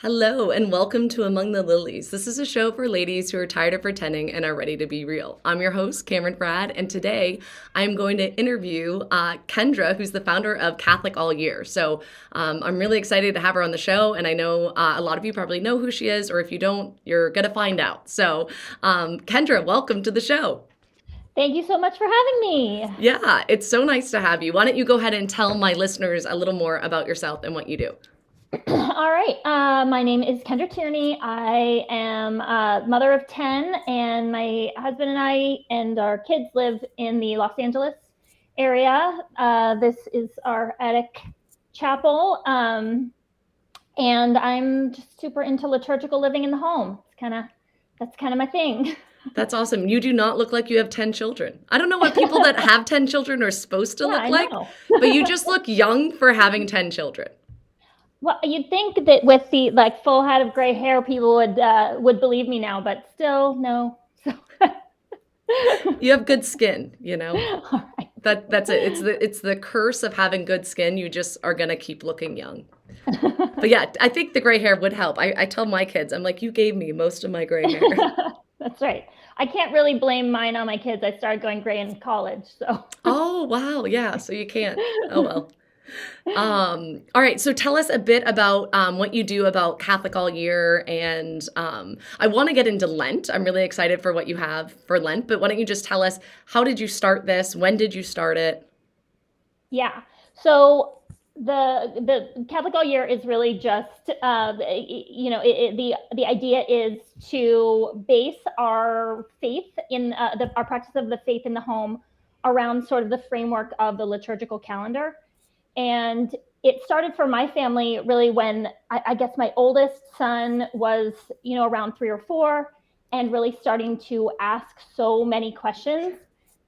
Hello, and welcome to Among the Lilies. This is a show for ladies who are tired of pretending and are ready to be real. I'm your host, Cameron Brad, and today I'm going to interview Kendra, who's the founder of Catholic All Year. So I'm really excited to have her on the show, and I know a lot of you probably know who she is, or if you don't, you're going to find out. So, Kendra, welcome to the show. Thank you so much for having me. Yeah, it's so nice to have you. Why don't you go ahead and tell my listeners a little more about yourself and what you do? All right. My name is Kendra Tierney. I am a mother of 10, and my husband and I and our kids live in the Los Angeles area. This is our attic chapel. And I'm just super into liturgical living in the home. That's kind of my thing. That's awesome. You do not look like you have 10 children. I don't know what people that have 10 children are supposed to Yeah, look I like, know. but you just look young for having 10 children. Well, you'd think that with the full head of gray hair, people would believe me now, but still, no. So. You have good skin, you know? All right. That's it. It's the curse of having good skin. You just are gonna keep looking young. But yeah, I think the gray hair would help. I tell my kids, I'm like, you gave me most of my gray hair. That's right. I can't really blame mine on my kids. I started going gray in college, so. Oh, wow. Yeah, so you can't. Oh well. All right, so tell us a bit about what you do about Catholic All Year, and I want to get into Lent. I'm really excited for what you have for Lent, but why don't you just tell us, how did you start this? When did you start it? Yeah. So the Catholic All Year is really just the idea is to base our faith in our practice of the faith in the home around sort of the framework of the liturgical calendar. And it started for my family really when I guess my oldest son was, around 3 or 4, and really starting to ask so many questions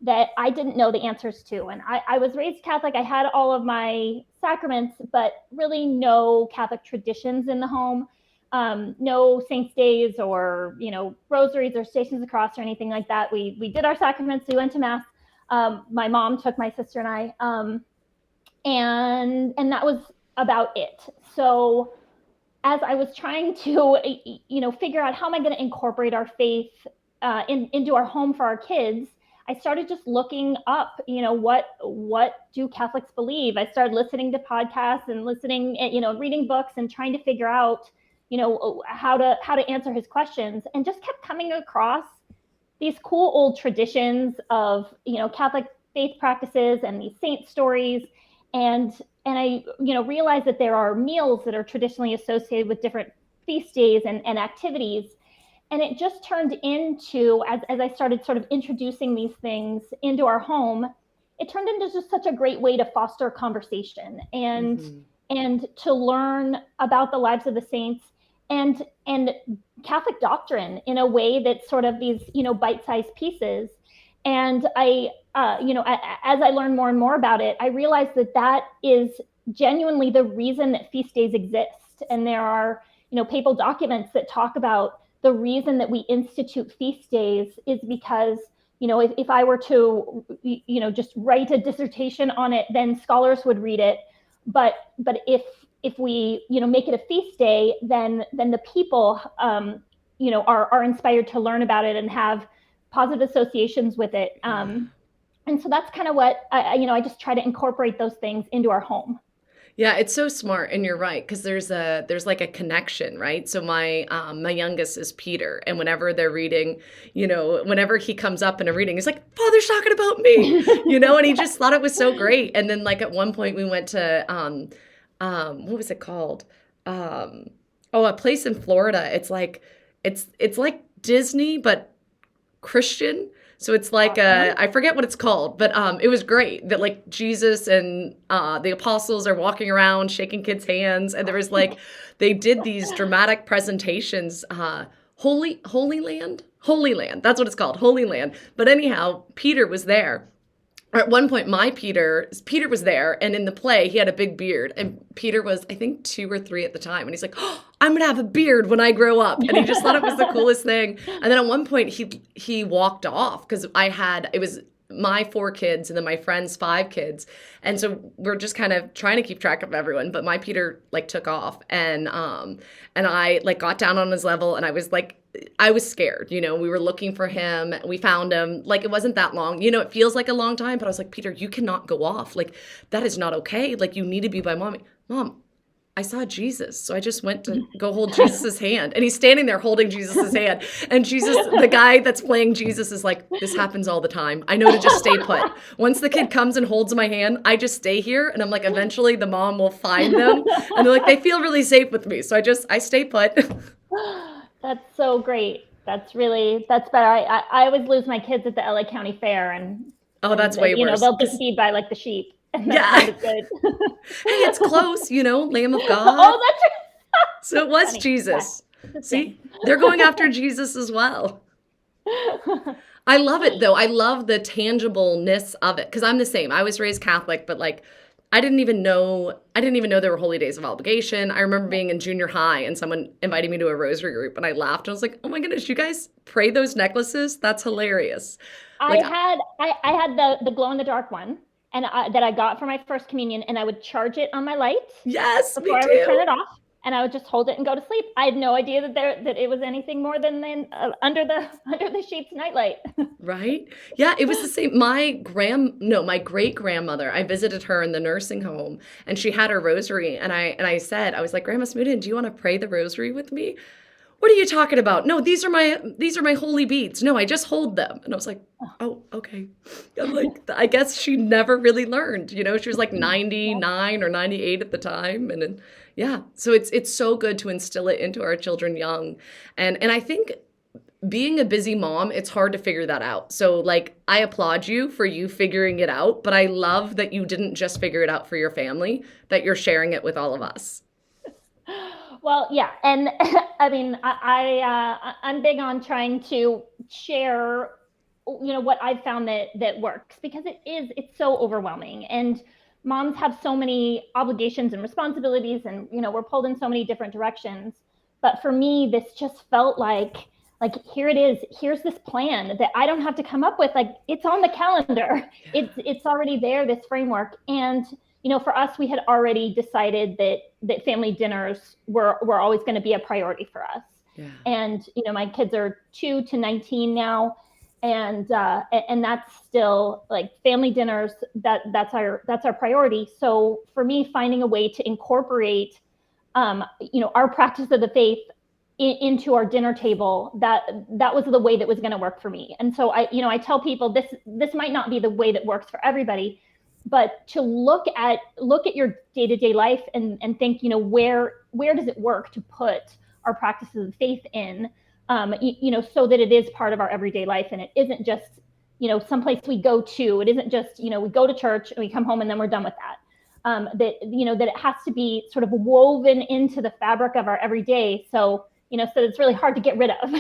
that I didn't know the answers to. And I was raised Catholic. I had all of my sacraments, but really no Catholic traditions in the home. No saints' days or, rosaries or stations of the cross or anything like that. We did our sacraments. We went to mass. My mom took my sister and I. And that was about it. So as I was trying to figure out how am I going to incorporate our faith into our home for our kids, I started just looking up, what do Catholics believe? I started listening to podcasts and reading books and trying to figure out, how to answer his questions, and just kept coming across these cool old traditions of, Catholic faith practices and these saint stories. And I, realized that there are meals that are traditionally associated with different feast days and activities. And it just turned into, as I started sort of introducing these things into our home, it turned into just such a great way to foster conversation Hmm. and to learn about the lives of the saints and Catholic doctrine in a way that's sort of these, bite-sized pieces. And as I learned more and more about it, I realized that is genuinely the reason that feast days exist. And there are, papal documents that talk about the reason that we institute feast days is because, if I were to, just write a dissertation on it, then scholars would read it. But if we, make it a feast day, then the people, are inspired to learn about it and have positive associations with it. And so that's kind of what I just try to incorporate those things into our home. Yeah, it's so smart, and you're right, because there's like a connection, right? So my youngest is Peter, and whenever they're reading, whenever he comes up in a reading, he's like, "Father's talking about me," and he just thought it was so great. And then like at one point we went to what was it called? A place in Florida. It's like Disney but Christian. So it's like Awesome. I forget what it's called, but it was great that like Jesus and the apostles are walking around shaking kids' hands, and there was like they did these dramatic presentations. Holy Land. That's what it's called, Holy Land. But anyhow, Peter was there. At one point, my Peter was there, and in the play, he had a big beard, and Peter was, I think, 2 or 3 at the time, and he's like, "Oh, I'm gonna have a beard when I grow up," and he just thought it was the coolest thing. And then at one point, he walked off because my 4 kids and then my friend's 5 kids. And so we're just kind of trying to keep track of everyone. But my Peter like took off, and I like got down on his level, and I was scared. We were looking for him. We found him. Like, it wasn't that long. It feels like a long time, but I was like, Peter, you cannot go off. Like, that is not okay. Like, you need to be by mommy. Mom, I saw Jesus. So I just went to go hold Jesus's hand. And he's standing there holding Jesus's hand. And Jesus, the guy that's playing Jesus, is like, this happens all the time. I know to just stay put. Once the kid comes and holds my hand, I just stay here. And I'm like, eventually the mom will find them. And they're like, they feel really safe with me. So I stay put. That's so great. That's better. I always lose my kids at the LA County Fair, and that's way worse. They'll just feed by like the sheep. And that's kind of good. Hey, it's close, Lamb of God. Oh, that's right. So it was Funny. Jesus. Yeah. See, they're going after Jesus as well. I love it though. I love the tangibleness of it, because I'm the same. I was raised Catholic, but like I didn't even know there were holy days of obligation. I remember being in junior high and someone invited me to a rosary group, and I laughed. I was like, oh my goodness, you guys pray those necklaces? That's hilarious. I had the glow in the dark one, and that I got for my first communion, and I would charge it on my light. Yes, before me too. I would turn it off, and I would just hold it and go to sleep. I had no idea that it was anything more than under the sheets nightlight. Right? Yeah, it was the same. My great grandmother, I visited her in the nursing home, and she had her rosary, and I said, I was like, Grandma Smoodin, do you want to pray the rosary with me? What are you talking about? No, these are my holy beads. No, I just hold them. And I was like, oh, okay. I'm like, I guess she never really learned. She was like 99 or 98 at the time. And then, yeah, so it's so good to instill it into our children young. And I think being a busy mom, it's hard to figure that out. So like, I applaud you for you figuring it out, but I love that you didn't just figure it out for your family, that you're sharing it with all of us. Well, yeah, and I mean, I'm big on trying to share, what I've found that works, because it's so overwhelming, and moms have so many obligations and responsibilities, and we're pulled in so many different directions. But for me, this just felt like here it is. Here's this plan that I don't have to come up with. Like, it's on the calendar. It's already there. This framework. And for us, we had already decided that family dinners were always going to be a priority for us. Yeah. And my kids are 2 to 19 now, and that's still like family dinners. That's our priority. So for me, finding a way to incorporate our practice of the faith into our dinner table, that was the way that was going to work for me. And so I tell people this might not be the way that works for everybody, but to look at your day-to-day life and think, where does it work to put our practices of faith in, so that it is part of our everyday life, and it isn't just, someplace we go to. It isn't just, we go to church and we come home and then we're done with that. That it has to be sort of woven into the fabric of our everyday. So it's really hard to get rid of.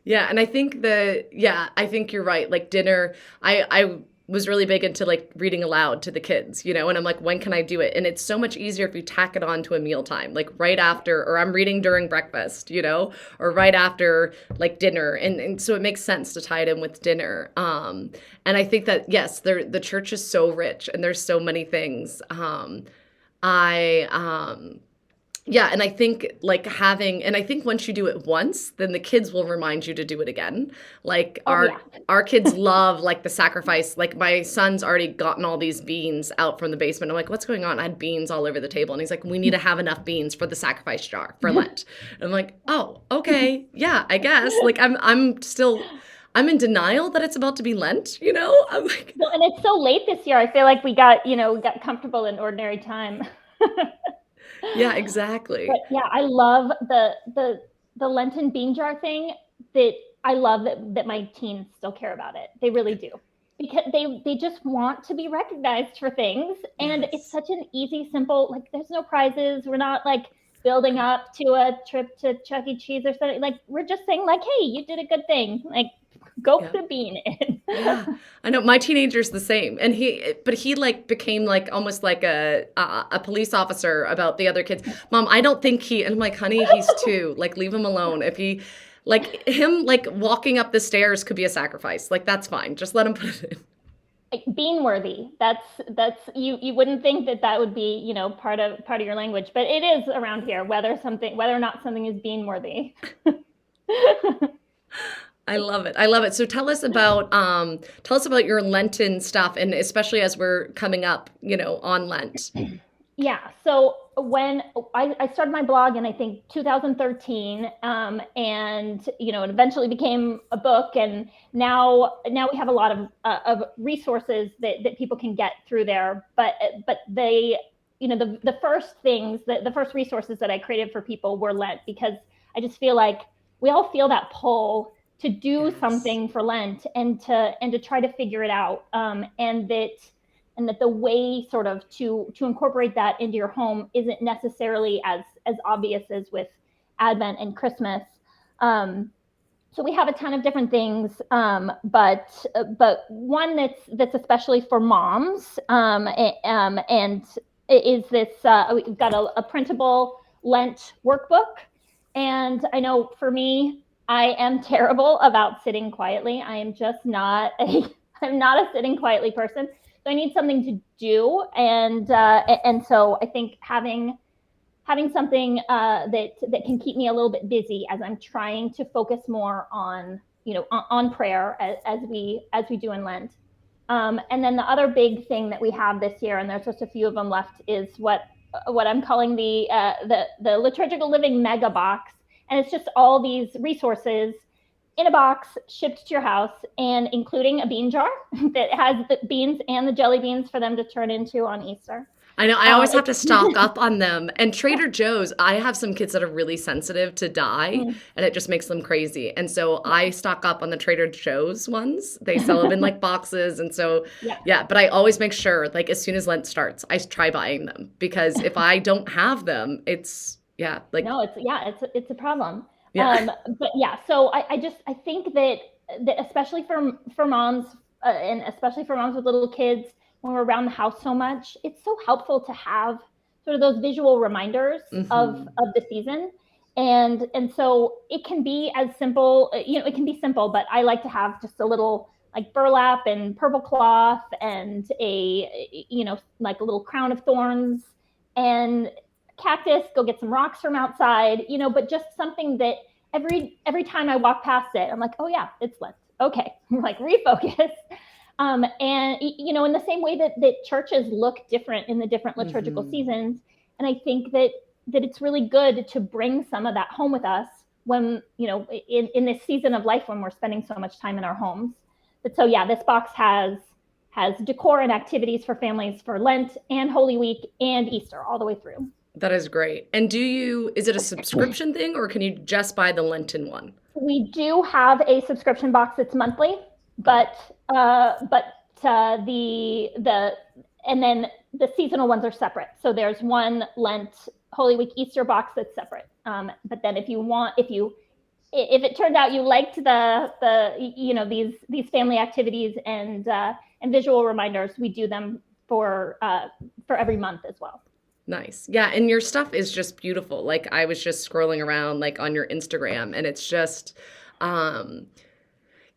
Yeah. And I think I think you're right. Like dinner, I was really big into like reading aloud to the kids, and I'm like, when can I do it? And it's so much easier if you tack it on to a mealtime, like right after, or I'm reading during breakfast, or right after like dinner. And so it makes sense to tie it in with dinner. And I think that, yes, the church is so rich and there's so many things. Yeah, and I think I think once you do it once, then the kids will remind you to do it again. Like our kids love like the sacrifice. Like my son's already gotten all these beans out from the basement. I'm like, what's going on? I had beans all over the table. And he's like, we need to have enough beans for the sacrifice jar for Lent. And I'm like, oh, okay. Yeah, I guess. Like I'm in denial that it's about to be Lent, I'm like, well, and it's so late this year. I feel like we got comfortable in ordinary time. Yeah, exactly. But yeah, I love the Lenten bean jar thing. That I love that my teens still care about it. They really do, because they just want to be recognized for things, and yes. It's such an easy, simple. Like, there's no prizes. We're not like building up to a trip to Chuck E. Cheese or something. Like, we're just saying like, hey, you did a good thing. Like, go put a bean in. Yeah, I know my teenager's the same, and he like became like almost like a police officer about the other kids. Mom, I don't think and I'm like, honey, he's 2. Like, leave him alone. Like him, like walking up the stairs could be a sacrifice. Like that's fine. Just let him put it in. Like, bean worthy. That's you wouldn't think that that would be, part of your language, but it is around here, whether or not something is bean worthy. I love it. I love it. So tell us about your Lenten stuff, and especially as we're coming up, on Lent. Yeah. So when I started my blog in, I think, 2013, and it eventually became a book, and now we have a lot of resources that people can get through there. But they, the first things, the first resources that I created for people were Lent, because I just feel like we all feel that pull to do Yes. something for Lent, and to try to figure it out, and that the way sort of to incorporate that into your home isn't necessarily as obvious as with Advent and Christmas. So we have a ton of different things, but one that's especially for moms, and is this, we've got a printable Lent workbook. And I know for me, I am terrible about sitting quietly. I am just not a I'm not a sitting quietly person. So I need something to do, and so I think having something, that can keep me a little bit busy as I'm trying to focus more on, on prayer, as we do in Lent. And then the other big thing that we have this year, and there's just a few of them left, is what I'm calling the liturgical living mega box, and it's just all these resources in a box shipped to your house, and including a bean jar that has the beans and the jelly beans for them to turn into on Easter. I know I always have to stock It's up on them. And Trader Joe's, I have some kids that are really sensitive to dye, and it just makes them crazy. And so I yeah, stock up on the Trader Joe's ones. They sell them in like boxes. And so, yeah. yeah, but I always make sure, like, as soon as Lent starts, I try buying them because if I don't have them, yeah, like, No, it's a problem. yeah. But yeah, so I think that especially for moms, and especially for moms with little kids, when we're around the house so much, it's so helpful to have sort of those visual reminders Hmm. of the season. And so it can be as simple, it can be simple, but I like to have just a little, like, burlap and purple cloth, and like a little crown of thorns, and cactus, go get some rocks from outside, but just something that every time I walk past it, I'm like, oh yeah, it's Lent. Okay, like, refocus. And in the same way that churches look different in the different liturgical Hmm. seasons, and I think that it's really good to bring some of that home with us when, in this season of life when we're spending so much time in our homes. But so yeah, this box has decor and activities for families for Lent and Holy Week and Easter all the way through. That is great. And is it a subscription thing or can you just buy the Lenten one? We do have a subscription box that's monthly, Okay. but the and then the seasonal ones are separate. So there's one Lent, Holy Week, Easter box that's separate. But then if it turned out you liked these family activities and visual reminders, we do them for every month as well. Nice. Yeah, and your stuff is just beautiful. Like I was just scrolling around like on your Instagram and it's just um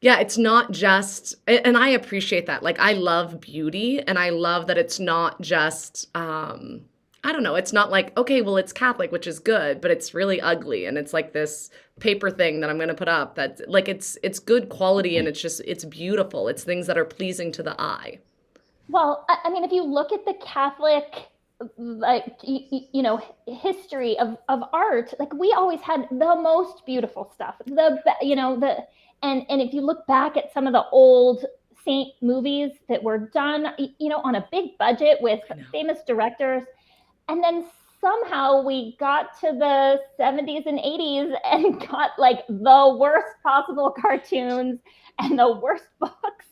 yeah, it's not just and I appreciate that. Like I love beauty and I love that it's not just I don't know, it's not like okay, well it's Catholic, which is good, but it's really ugly and it's like this paper thing that I'm going to put up that's like it's good quality and it's beautiful. It's things that are pleasing to the eye. Well, I mean, if you look at the Catholic, like, history of art, like, we always had the most beautiful stuff. And if you look back at some of the old saint movies that were done, on a big budget with I know. famous directors, and then somehow we got to the 70s and 80s and got, like, the worst possible cartoons and the worst books.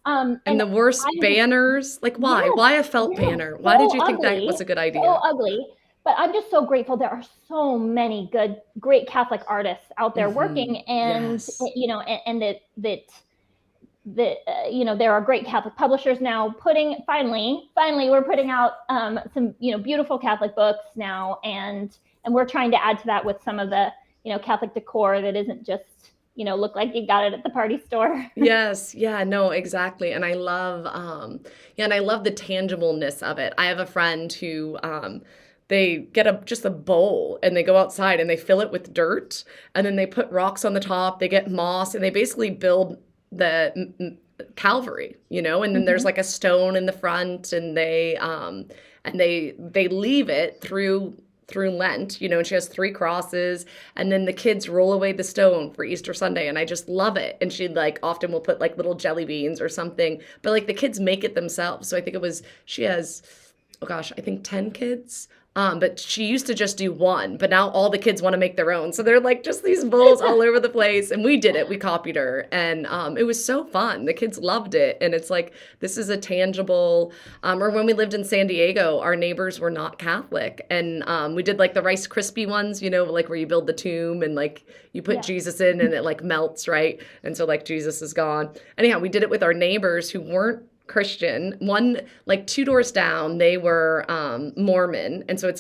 And And the worst I'm just banners, like why? Yes, Why a felt yes, banner? Why did so you think that ugly, was a good so idea? ugly. But I'm just so grateful there are so many great Catholic artists out there Hmm. working, and Yes. there are great Catholic publishers now putting finally we're putting out some beautiful Catholic books now, and we're trying to add to that with some of the Catholic decor that isn't just, look like you got it at the party store. Yes, yeah, no, exactly. And I love yeah, and I love the tangibleness of it. I have a friend who they get a just a bowl and they go outside and they fill it with dirt and then they put rocks on the top, they get moss and they basically build the Calvary, and then there's Mhm. like a stone in the front and they leave it through Lent, and she has three crosses, and then the kids roll away the stone for Easter Sunday, and I just love it. And she like often will put like little jelly beans or something, but like the kids make it themselves. So I think she has, oh gosh, I think 10 kids. But she used to just do one, but now all the kids want to make their own. So they're like just these bowls all over the place. And we did it. We copied her. And it was so fun. The kids loved it. And it's like, this is a tangible, or when we lived in San Diego, our neighbors were not Catholic. And we did like the Rice Krispie ones, like where you build the tomb and like you put Yeah. Jesus in and it like melts, right? And so like Jesus is gone. Anyhow, we did it with our neighbors who weren't Christian. One, like two doors down, they were Mormon. And so I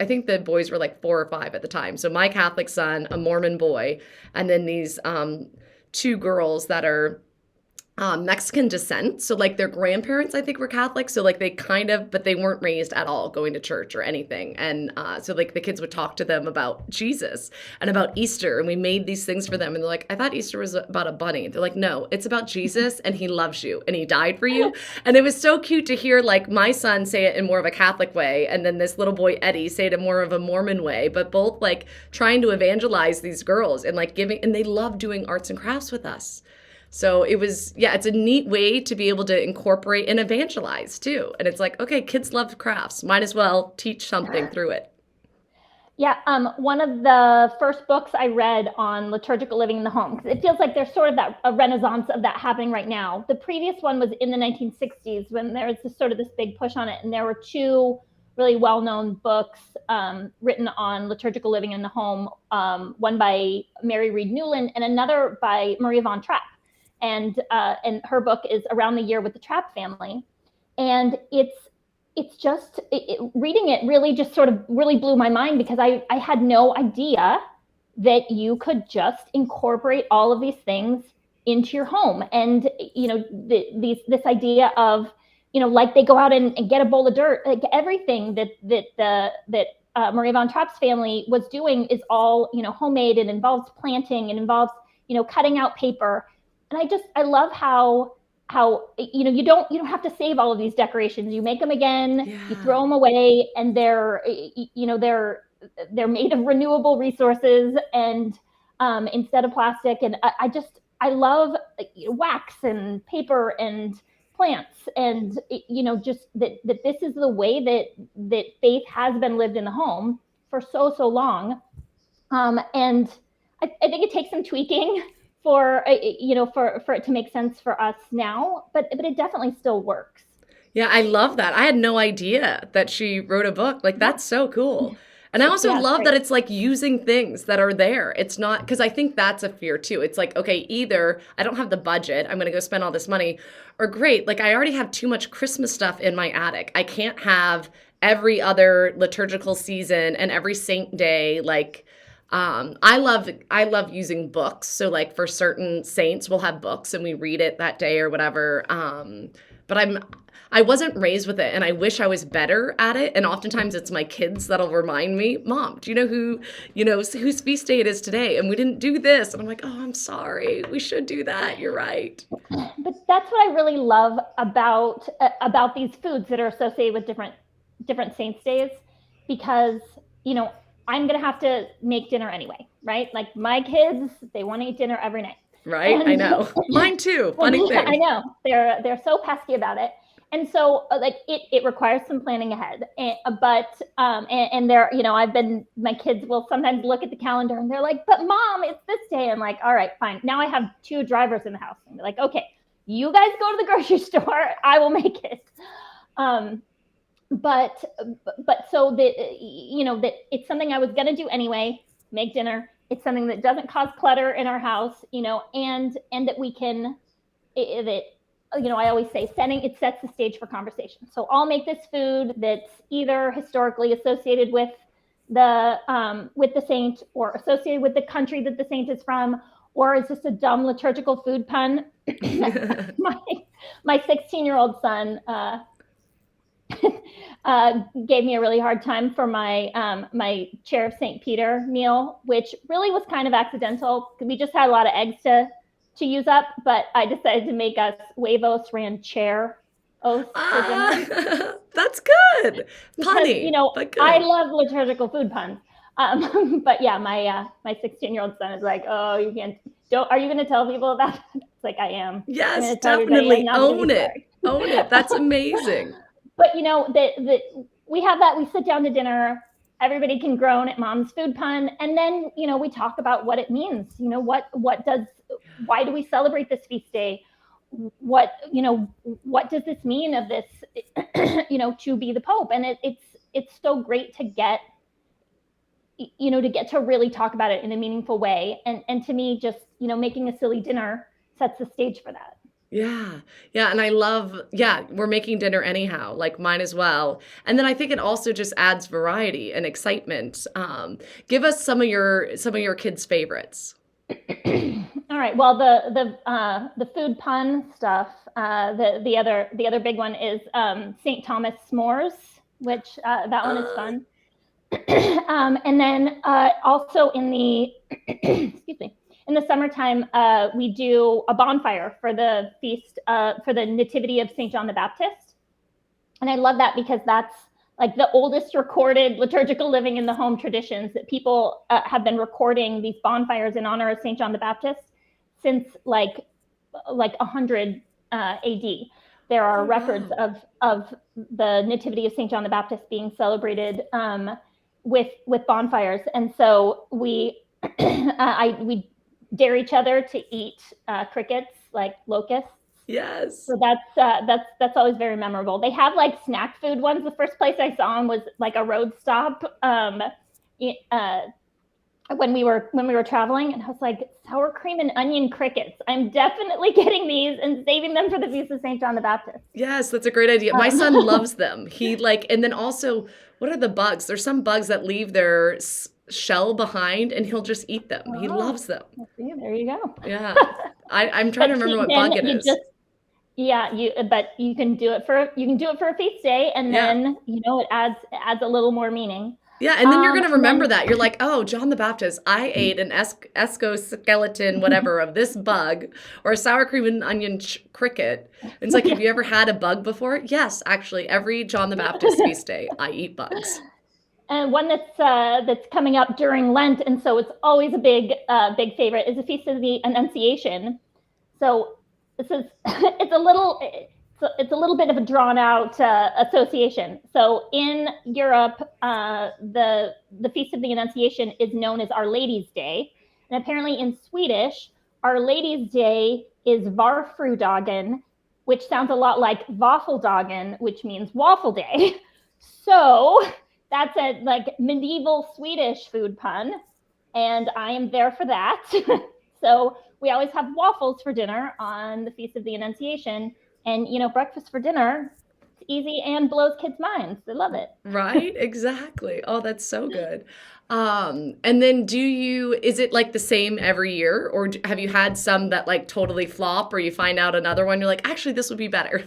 think the boys were like 4 or 5 at the time. So my Catholic son, a Mormon boy, and then these two girls that are Mexican descent. So like their grandparents, I think, were Catholic. So like but they weren't raised at all going to church or anything. And so like the kids would talk to them about Jesus and about Easter. And we made these things for them. And they're like, I thought Easter was about a bunny. They're like, no, it's about Jesus and he loves you and he died for you. And it was so cute to hear like my son say it in more of a Catholic way. And then this little boy, Eddie, say it in more of a Mormon way, but both like trying to evangelize these girls and like and they love doing arts and crafts with us. So it's a neat way to be able to incorporate and evangelize too. And it's like, okay, kids love crafts. Might as well teach something through it. Yeah, one of the first books I read on liturgical living in the home, because it feels like there's sort of a renaissance of that happening right now. The previous one was in the 1960s when there was this big push on it, and there were two really well-known books written on liturgical living in the home, one by Mary Reed Newland and another by Maria von Trapp. And her book is Around the Year with the Trapp Family. And it's just reading it really just sort of really blew my mind, because I had no idea that you could just incorporate all of these things into your home. And this idea of like they go out and get a bowl of dirt, like everything that Maria von Trapp's family was doing is all homemade, and involves planting, and involves cutting out paper. And I love how you don't have to save all of these decorations. You make them again, you Yeah. throw them away, and they're made of renewable resources, and instead of plastic. And I love wax and paper and plants, and just that this is the way that faith has been lived in the home for so long. And I think it takes some tweaking for for it to make sense for us now, but it definitely still works. Yeah, I love that. I had no idea that she wrote a book. Like, Yeah, that's so cool. And I also yeah, it's love that great. it's like using things that are there. It's not, because I think that's a fear too. It's like, okay, either I don't have the budget, I'm going to go spend all this money, or great, like I already have too much Christmas stuff in my attic. I can't have every other liturgical season and every saint day. Like, I love using books. So like for certain saints, we'll have books and we read it that day or whatever. But I wasn't raised with it and I wish I was better at it. And oftentimes it's my kids that'll remind me, Mom, do you know whose feast day it is today? And we didn't do this. And I'm like, oh, I'm sorry. We should do that. You're right. But that's what I really love about these foods that are associated with different saints days, because I'm gonna have to make dinner anyway, right? Like my kids, they want to eat dinner every night, Right? I and know. Mine too. Funny I thing. know they're so pesky about it. And so like it requires some planning ahead. And there, my kids will sometimes look at the calendar and they're like, but Mom, it's this day. I'm like, all right, fine. Now I have two drivers in the house. And they're like, okay, you guys go to the grocery store. I will make it. Um, but so that it's something I was going to do anyway, make dinner. It's something that doesn't cause clutter in our house, and that we can, that I always say it sets the stage for conversation. So I'll make this food that's either historically associated with with the saint or associated with the country that the saint is from, or is this a dumb liturgical food pun? my my 16-year-old son gave me a really hard time for my chair of St. Peter meal, which really was kind of accidental. We just had a lot of eggs to use up, but I decided to make us huevos rancheros for dinner That's good. because Punny, but I good. love liturgical food puns. But yeah, my 16-year-old son is like, oh, you can't. Don't. Are you going to tell people about that? It's like I am. I'm Yes, going to tell everybody, and definitely I'm going to own be it. sorry. Own it. That's amazing. But we have that. We sit down to dinner. Everybody can groan at mom's food pun, and then we talk about what it means. Why do we celebrate this feast day? What does this mean of this? To be the Pope, and it's so great to get to really talk about it in a meaningful way. And to me, just making a silly dinner sets the stage for that. Yeah. Yeah, and I love yeah, we're making dinner anyhow, like mine as well. And then I think it also just adds variety and excitement. Give us some of your kids' favorites. All right. Well, the food pun stuff. The other big one is St. Thomas s'mores, which that one is Uh, fun. And then also in the excuse me, in the summertime, we do a bonfire for the feast for the Nativity of St. John the Baptist. And I love that because that's like the oldest recorded liturgical living in the home traditions, that people have been recording these bonfires in honor of St. John the Baptist since like 100 AD. There are oh records wow. of the Nativity of St. John the Baptist being celebrated with bonfires. And so we dare each other to eat crickets, like locusts. Yes. So that's always very memorable. They have like snack food ones. The first place I saw them was like a road stop uh, when we were traveling, and I was like, sour cream and onion crickets. I'm definitely getting these and saving them for the feast of Saint John the Baptist. Yes, that's a great idea. My son loves them. He like, and then also, what are the bugs? There's some bugs that leave their shell behind and he'll just eat them. He Oh, loves them. see, there you go. Yeah. I'm trying But to remember see, what then bug it you is. just yeah you but you can do it for a feast day, and Yeah. then it adds a little more meaning. Yeah, and then you're gonna And remember then that. You're like, oh, John the Baptist, I ate an exoskeleton, whatever, of this bug, or a sour cream and onion cricket. And it's like, have you ever had a bug before? Yes, actually, every John the Baptist feast day, I eat bugs. And one that's coming up during Lent, and so it's always a big favorite, is the Feast of the Annunciation. So this is it's a little bit of a drawn out association. So in Europe, the Feast of the Annunciation is known as Our Lady's Day, and apparently in Swedish, Our Lady's Day is Varfrudagen, which sounds a lot like Waffeldagen, which means waffle day. So that's a like medieval Swedish food pun, and I am there for that. So we always have waffles for dinner on the Feast of the Annunciation, and breakfast for dinner. It's easy and blows kids' minds. They love it. Right? Exactly. Oh, that's so good. And then is it like the same every year, or have you had some that like totally flop, or you find out another one, you're like, actually, this would be better?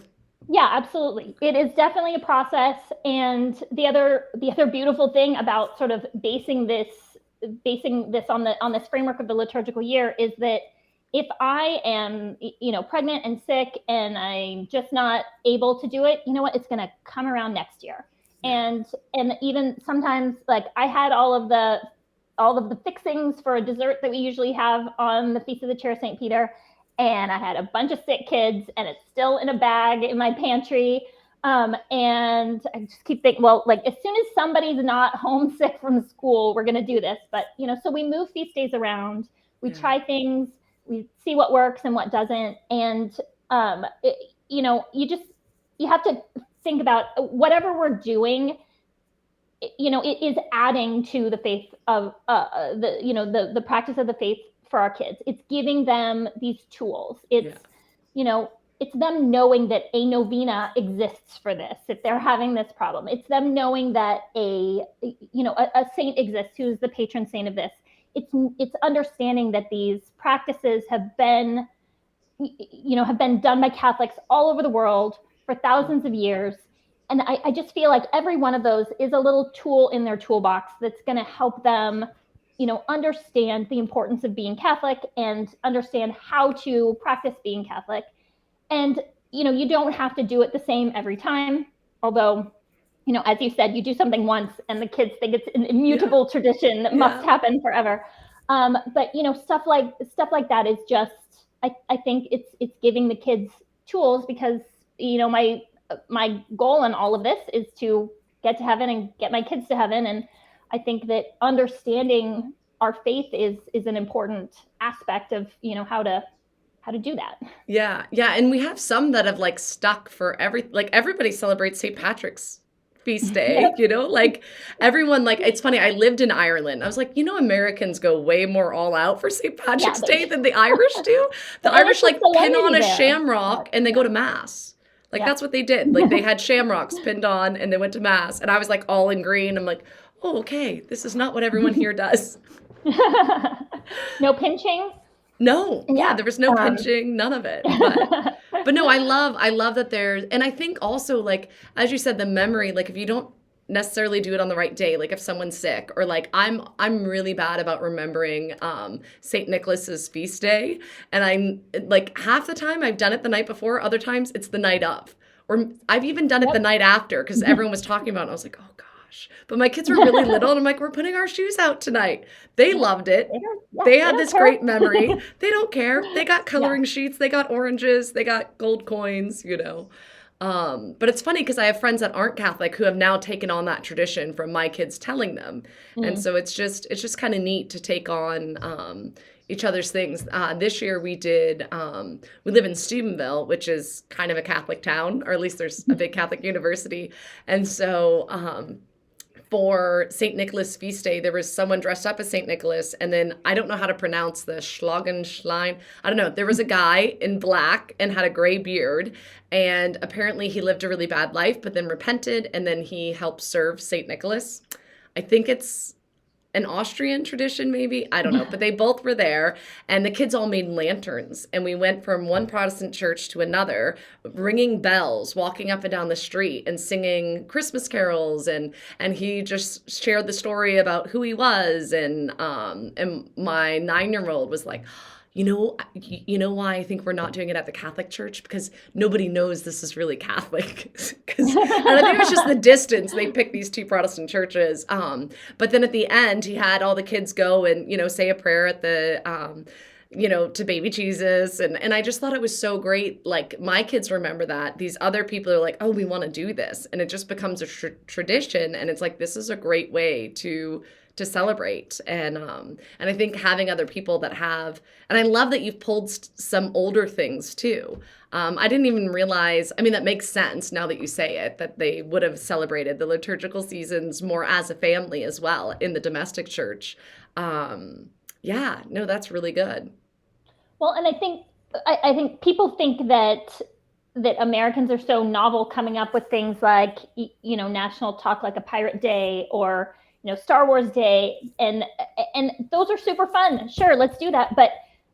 Yeah, absolutely. It is definitely a process. And the other beautiful thing about sort of basing this on this framework of the liturgical year is that if I am pregnant and sick and I'm just not able to do it, you know what? It's going to come around next year. Yeah. And even sometimes, like, I had all of the fixings for a dessert that we usually have on the Feast of the Chair of St. Peter, and I had a bunch of sick kids, and it's still in a bag in my pantry. And I just keep thinking, well, like, as soon as somebody's not homesick from school, we're going to do this. But, so we move feast days around, we Yeah. try things, we see what works and what doesn't. And, you have to think about whatever we're doing, it is adding to the faith of the practice of the faith for our kids. It's giving them these tools. Yeah. It's, you know, it's them knowing that a novena exists for this if they're having this problem. It's them knowing that a saint exists who's the patron saint of this. It's understanding that these practices have been done by Catholics all over the world for thousands of years. And I just feel like every one of those is a little tool in their toolbox that's going to help them, understand the importance of being Catholic and understand how to practice being Catholic. And, you don't have to do it the same every time. Although, as you said, you do something once and the kids think it's an immutable tradition that must happen forever. But, stuff like that is just, I think it's giving the kids tools because, my goal in all of this is to get to heaven and get my kids to heaven. And I think that understanding our faith is an important aspect of, how to do that. Yeah, yeah, and we have some that have like stuck for everybody celebrates St. Patrick's feast day, like everyone, like it's funny, I lived in Ireland. I was like, Americans go way more all out for St. Patrick's Day than the Irish do. The Irish like pin on a shamrock and they go to mass. Like that's what they did. Like they had shamrocks pinned on and they went to mass. And I was like all in green. I'm like, oh, okay, this is not what everyone here does. No pinching? No, yeah, there was no pinching, none of it. But no, I love that there's, and I think also like, as you said, the memory, like if you don't necessarily do it on the right day, like if someone's sick or like I'm really bad about remembering St. Nicholas's feast day. And I'm like half the time I've done it the night before, other times it's the night of, or I've even done it the night after because everyone was talking about it. I was like, oh God. But my kids were really little and I'm like, we're putting our shoes out tonight. They loved it. They had this great memory. They don't care. They got coloring sheets. They got oranges. They got gold coins, But it's funny because I have friends that aren't Catholic who have now taken on that tradition from my kids telling them. And so it's just kind of neat to take on each other's things. This year we live in Steubenville, which is kind of a Catholic town, or at least there's a big Catholic university. And so for St. Nicholas feast day, there was someone dressed up as St. Nicholas, and then I don't know how to pronounce the Schlagenschlein. I don't know. There was a guy in black and had a gray beard, and apparently he lived a really bad life, but then repented, and then he helped serve St. Nicholas. I think it's an Austrian tradition, maybe. I don't know. But they both were there, and the kids all made lanterns. And we went from one Protestant church to another, ringing bells, walking up and down the street, and singing Christmas carols. And he just shared the story about who he was. And my 9-year-old was like, you know why I think we're not doing it at the Catholic church? Because nobody knows this is really Catholic. And I think it was just the distance. They picked these two Protestant churches. But then at the end, he had all the kids go and, say a prayer at the, to baby Jesus. And I just thought it was so great. Like my kids remember that. These other people are like, oh, we want to do this. And it just becomes a tradition. And it's like, this is a great way to celebrate. And I think having other people that have, and I love that you've pulled some older things too. I didn't even realize, that makes sense now that you say it, that they would have celebrated the liturgical seasons more as a family as well in the domestic church. Yeah, no, that's really good. Well, and I think people think that Americans are so novel coming up with things like, National Talk Like a Pirate Day or, Star Wars Day, and those are super fun. Sure, let's do that. But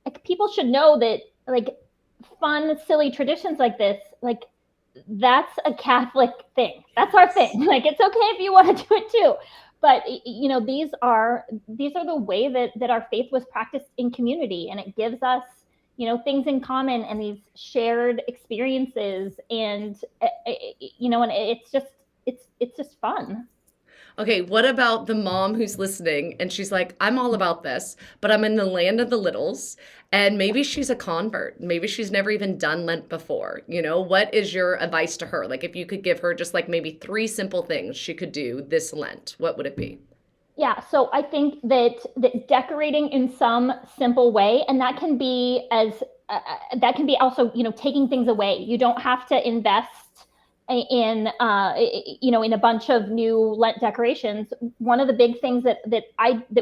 like, people should know that like fun, silly traditions like this, like that's a Catholic thing. That's our thing. Like it's okay if you want to do it too. But these are the way that our faith was practiced in community, and it gives us things in common and these shared experiences, and and it's just fun. Okay, what about the mom who's listening and she's like, I'm all about this, but I'm in the land of the littles, and maybe she's a convert. Maybe she's never even done Lent before. What is your advice to her? Like if you could give her just like maybe 3 simple things she could do this Lent, what would it be? Yeah, so I think that decorating in some simple way, and that can be also taking things away. You don't have to invest in in a bunch of new Lent decorations. One of the big things that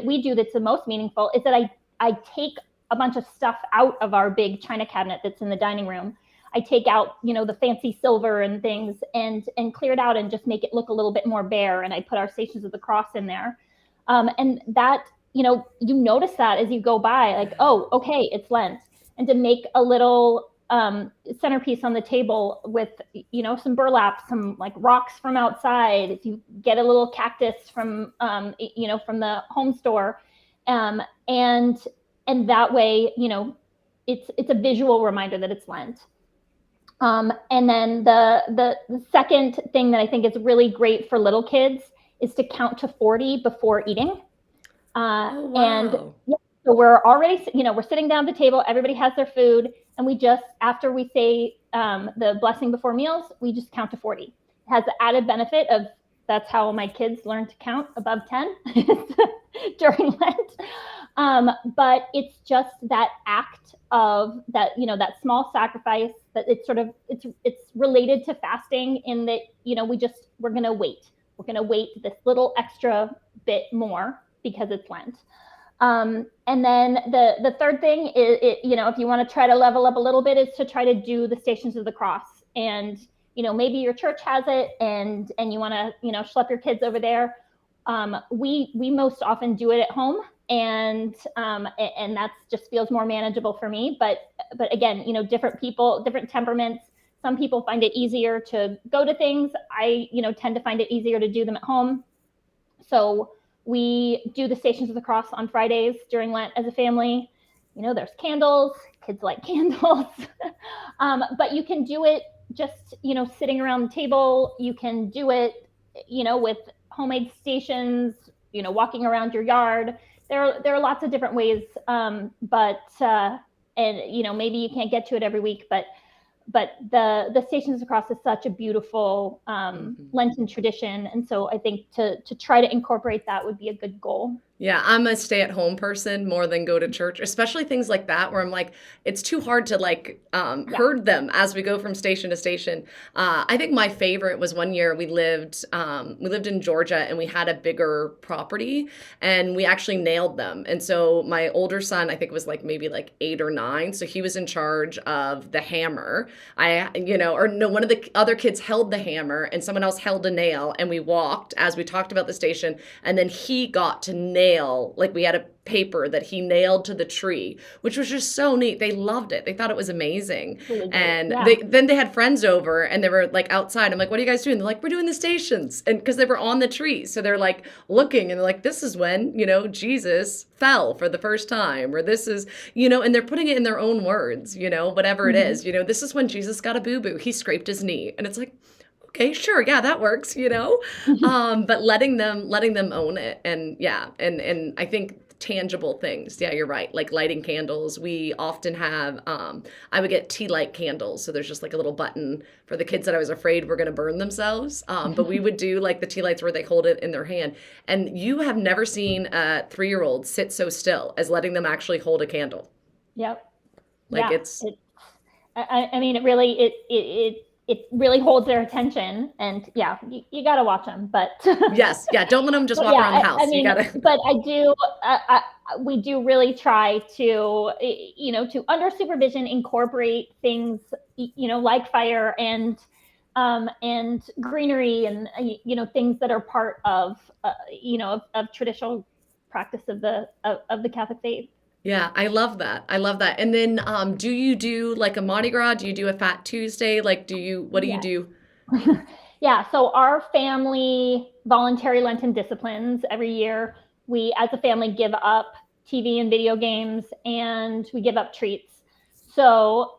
we do that's the most meaningful is that I take a bunch of stuff out of our big china cabinet that's in the dining room. I take out, the fancy silver and things and clear it out and just make it look a little bit more bare. And I put our Stations of the Cross in there. And that, you notice that as you go by, like, oh, okay, it's Lent. And to make a little centerpiece on the table with, some burlap, some like rocks from outside. If you get a little cactus from, from the home store, and that way, it's a visual reminder that it's Lent. And then the second thing that I think is really great for little kids is to count to 40 before eating. Oh, And wow. yeah, so we're already, we're sitting down at the table, everybody has their food, and we just, after we say the blessing before meals, we just count to 40. It has the added benefit of, that's how my kids learn to count above 10 during Lent. But it's just that act of that, that small sacrifice, that it's sort of, it's related to fasting in that, we're going to wait. We're going to wait this little extra bit more because it's Lent. And then the third thing is, if you want to try to level up a little bit, is to try to do the Stations of the Cross. And, maybe your church has it and you want to, schlep your kids over there. We most often do it at home, and that just feels more manageable for me. But again, different people, different temperaments. Some people find it easier to go to things. I, tend to find it easier to do them at home. So we do the Stations of the Cross on Fridays during Lent as a family. There's candles, kids like candles. But you can do it just, sitting around the table. You can do it, with homemade stations, walking around your yard. There are lots of different ways. But maybe you can't get to it every week, but the Stations of the Cross is such a beautiful Lenten tradition. And so I think to try to incorporate that would be a good goal. Yeah, I'm a stay-at-home person more than go to church, especially things like that where I'm like, it's too hard to like herd them as we go from station to station. I think my favorite was one year we lived in Georgia, and we had a bigger property, and we actually nailed them. And so my older son, I think, was like maybe like 8 or 9, so he was in charge of the hammer. Or no, one of the other kids held the hammer and someone else held a nail, and we walked as we talked about the station, and then he got to nail, like we had a paper that he nailed to the tree, which was just so neat. They loved it. They thought it was amazing. Really great. And Yeah. they had friends over, and they were like outside. I'm like, what are you guys doing? They're like, we're doing the stations. And because they were on the tree. So they're like looking, and they're like, this is when, Jesus fell for the first time, or this is, and they're putting it in their own words, whatever it is, this is when Jesus got a boo-boo. He scraped his knee. And it's like, okay, sure, yeah, that works, but letting them own it. And yeah, and I think tangible things, yeah, you're right, like lighting candles. We often have I would get tea light candles, so there's just like a little button for the kids that I was afraid were going to burn themselves, but we would do like the tea lights where they hold it in their hand. And you have never seen a 3-year-old sit so still as letting them actually hold a candle. Yep. Like yeah. I mean, it really it really holds their attention, and yeah, you got to watch them. But yes, yeah, don't let them just walk around the house. You gotta. But I do. We do really try to, to under supervision incorporate things, like fire and greenery and things that are part of of traditional practice of the Catholic faith. Yeah, I love that. I love that. And then do you do like a Mardi Gras? Do you do a Fat Tuesday? Like, what do you do? Yeah, so our family voluntary Lenten disciplines, every year we as a family give up TV and video games, and we give up treats. So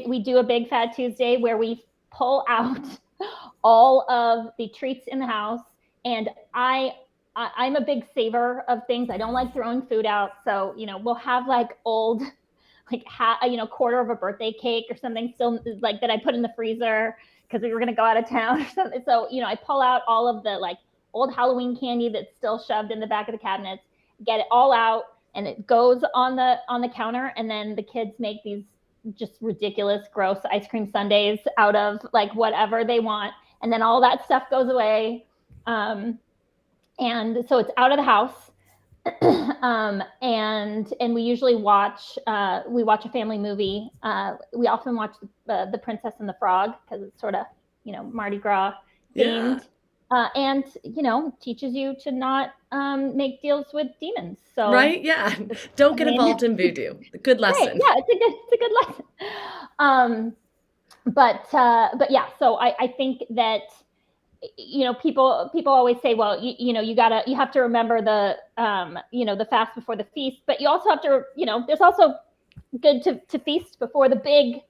we do a big Fat Tuesday where we pull out all of the treats in the house. And I'm a big saver of things. I don't like throwing food out. So, we'll have like old, like, quarter of a birthday cake or something still like that I put in the freezer because we were going to go out of town or something. So, I pull out all of the like old Halloween candy that's still shoved in the back of the cabinets, get it all out, and it goes on the counter. And then the kids make these just ridiculous, gross ice cream sundaes out of like whatever they want. And then all that stuff goes away. And so it's out of the house. And we usually watch a family movie. We often watch the Princess and the Frog because it's sort of Mardi Gras Yeah. themed, and teaches you to not make deals with demons. So Right? Yeah. it's, Don't I get mean, involved in voodoo. Good right? lesson. Yeah, it's a good lesson. Um, but yeah, so I think that people always say, well, you have to remember the fast before the feast, but you also have to, there's also good to feast before the big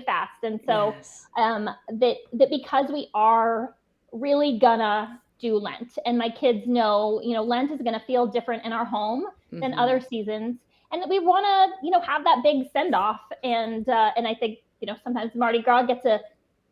fast. And so Yes. that because we are really gonna do Lent, and my kids know, Lent is gonna feel different in our home than other Hmm. seasons, and that we want to, have that big send off. And I think, sometimes Mardi Gras gets a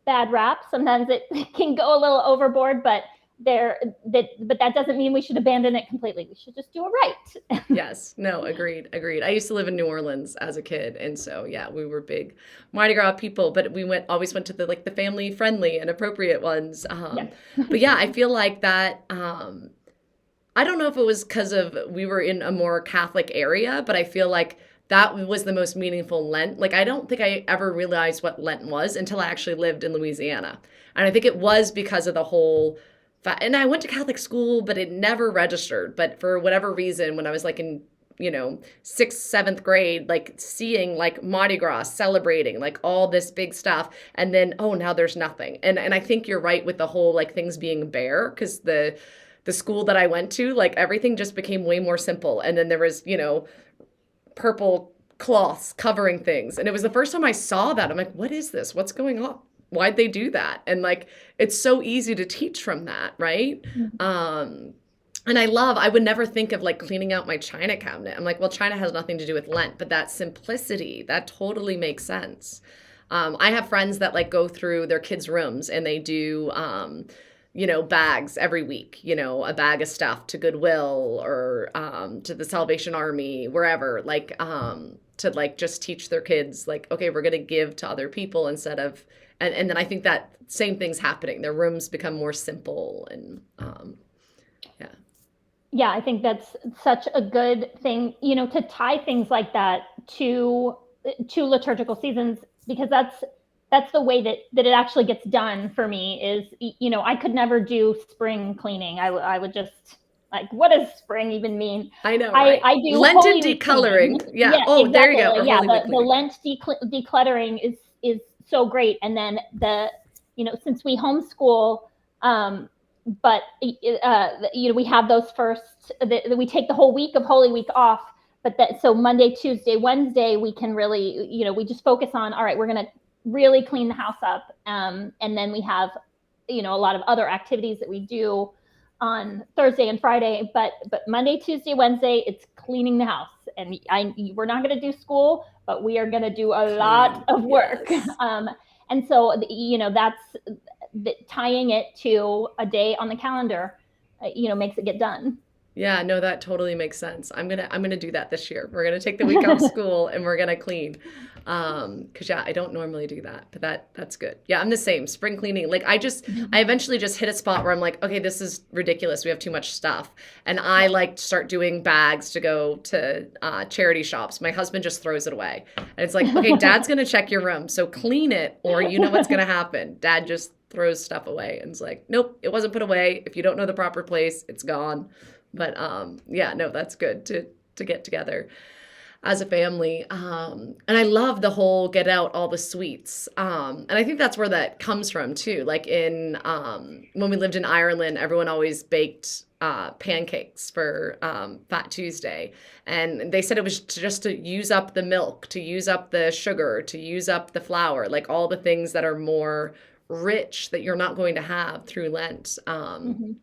bad rap. Sometimes it can go a little overboard, but that doesn't mean we should abandon it completely. We should just do it right. Yes. No, agreed. Agreed. I used to live in New Orleans as a kid, and so yeah, we were big Mardi Gras people, but we always went to the family friendly and appropriate ones. Yes. But yeah, I feel like that I don't know if it was because of we were in a more Catholic area, but I feel like that was the most meaningful Lent. Like I don't think I ever realized what Lent was until I actually lived in Louisiana. And I think it was because of the whole and I went to Catholic school, but it never registered. But for whatever reason, when I was like in, sixth, seventh grade, like seeing like Mardi Gras celebrating like all this big stuff, and then oh now there's nothing. And I think you're right with the whole like things being bare because the school that I went to, like everything just became way more simple. And then there was, purple cloths covering things. And it was the first time I saw that. I'm like, what is this? What's going on? Why'd they do that? And like, it's so easy to teach from that, right? And I would never think of like cleaning out my china cabinet. I'm like, well, china has nothing to do with Lent, but that simplicity, that totally makes sense. I have friends that like go through their kids' rooms and they do, bags every week, a bag of stuff to Goodwill or to the Salvation Army, wherever, like to like just teach their kids, like, okay, we're going to give to other people instead of, and then I think that same thing's happening. Their rooms become more simple and yeah. Yeah, I think that's such a good thing, to tie things like that to liturgical seasons, because that's the way that it actually gets done for me. Is, I could never do spring cleaning. I would just, like, what does spring even mean? I know, I right? I do Lenten Holy Week cleaning. decoloring. Yeah. Yeah, Oh, there you exactly. go. Or Yeah, Holy Week the cleaning. Lent decluttering is so great. And then since we homeschool, um, but we have those first, we take the whole week of Holy Week off, but that, so Monday, Tuesday, Wednesday, we can really, we just focus on, all right, we're going to really clean the house up. And then we have, a lot of other activities that we do on Thursday and Friday, but Monday, Tuesday, Wednesday, it's cleaning the house. And we're not going to do school, but we are going to do a lot Clean. of work. Yes. And so, that's tying it to a day on the calendar, makes it get done. Yeah, no, that totally makes sense. I'm gonna do that this year. We're gonna take the week off school and we're gonna clean. 'Cause yeah, I don't normally do that, but that's good. Yeah, I'm the same. Spring cleaning. Like I eventually just hit a spot where I'm like, okay, this is ridiculous. We have too much stuff. And I Yeah. like start doing bags to go to charity shops. My husband just throws it away. And it's like, okay, dad's gonna check your room, so clean it or you know what's gonna happen. Dad just throws stuff away and it's like, nope, it wasn't put away. If you don't know the proper place, it's gone. But yeah, no, that's good to get together as a family. And I love the whole get out all the sweets. And I think that's where that comes from too. Like in when we lived in Ireland, everyone always baked pancakes for Fat Tuesday, and they said it was just to use up the milk, to use up the sugar, to use up the flour, like all the things that are more rich that you're not going to have through Lent. Mm-hmm.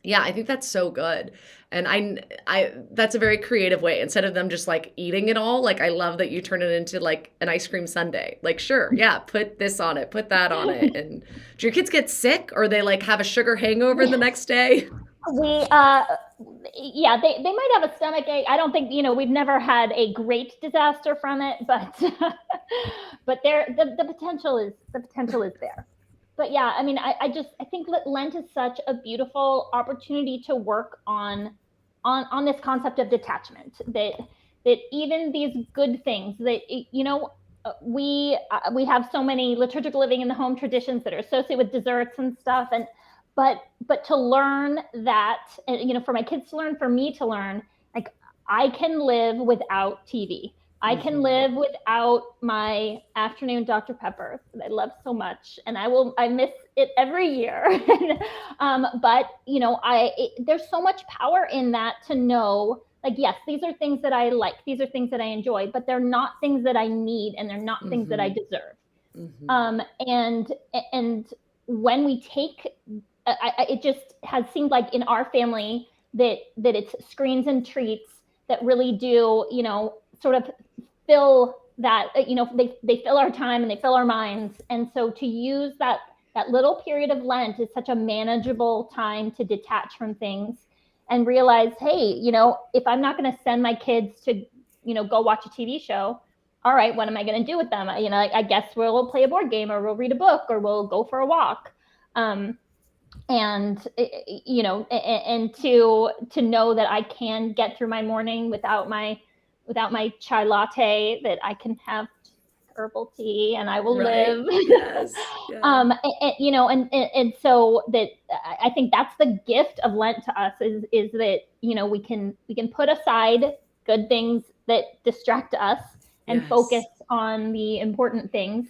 Yeah, I think that's so good. And I that's a very creative way. Instead of them just like eating it all, like I love that you turn it into like an ice cream sundae. Like, sure, yeah, put this on it, put that on it. And do your kids get sick or they like have a sugar hangover the next day? We yeah, they might have a stomach ache. I don't think, we've never had a great disaster from it, but but the potential is there. But yeah, I mean, I think Lent is such a beautiful opportunity to work on on this concept of detachment, that even these good things that, we have so many liturgical living in the home traditions that are associated with desserts and stuff, and but to learn that, and for my kids to learn, for me to learn, like, I can live without TV. I can live without my afternoon Dr. Pepper that I love so much, and I miss it every year. But there's so much power in that, to know, like, yes, these are things that I like, these are things that I enjoy, but they're not things that I need, and they're not things that I deserve. And when we take, it just has seemed like in our family that it's screens and treats that really do, sort of fill that, they fill our time and they fill our minds. And so to use that little period of Lent is such a manageable time to detach from things and realize, hey, if I'm not going to send my kids to, go watch a TV show, all right, what am I going to do with them? I guess we'll play a board game, or we'll read a book, or we'll go for a walk. And to know that I can get through my morning without my chai latte, that I can have herbal tea and I will live. Yes. Yeah. And so that, I think that's the gift of Lent to us, is that, we can put aside good things that distract us and focus on the important things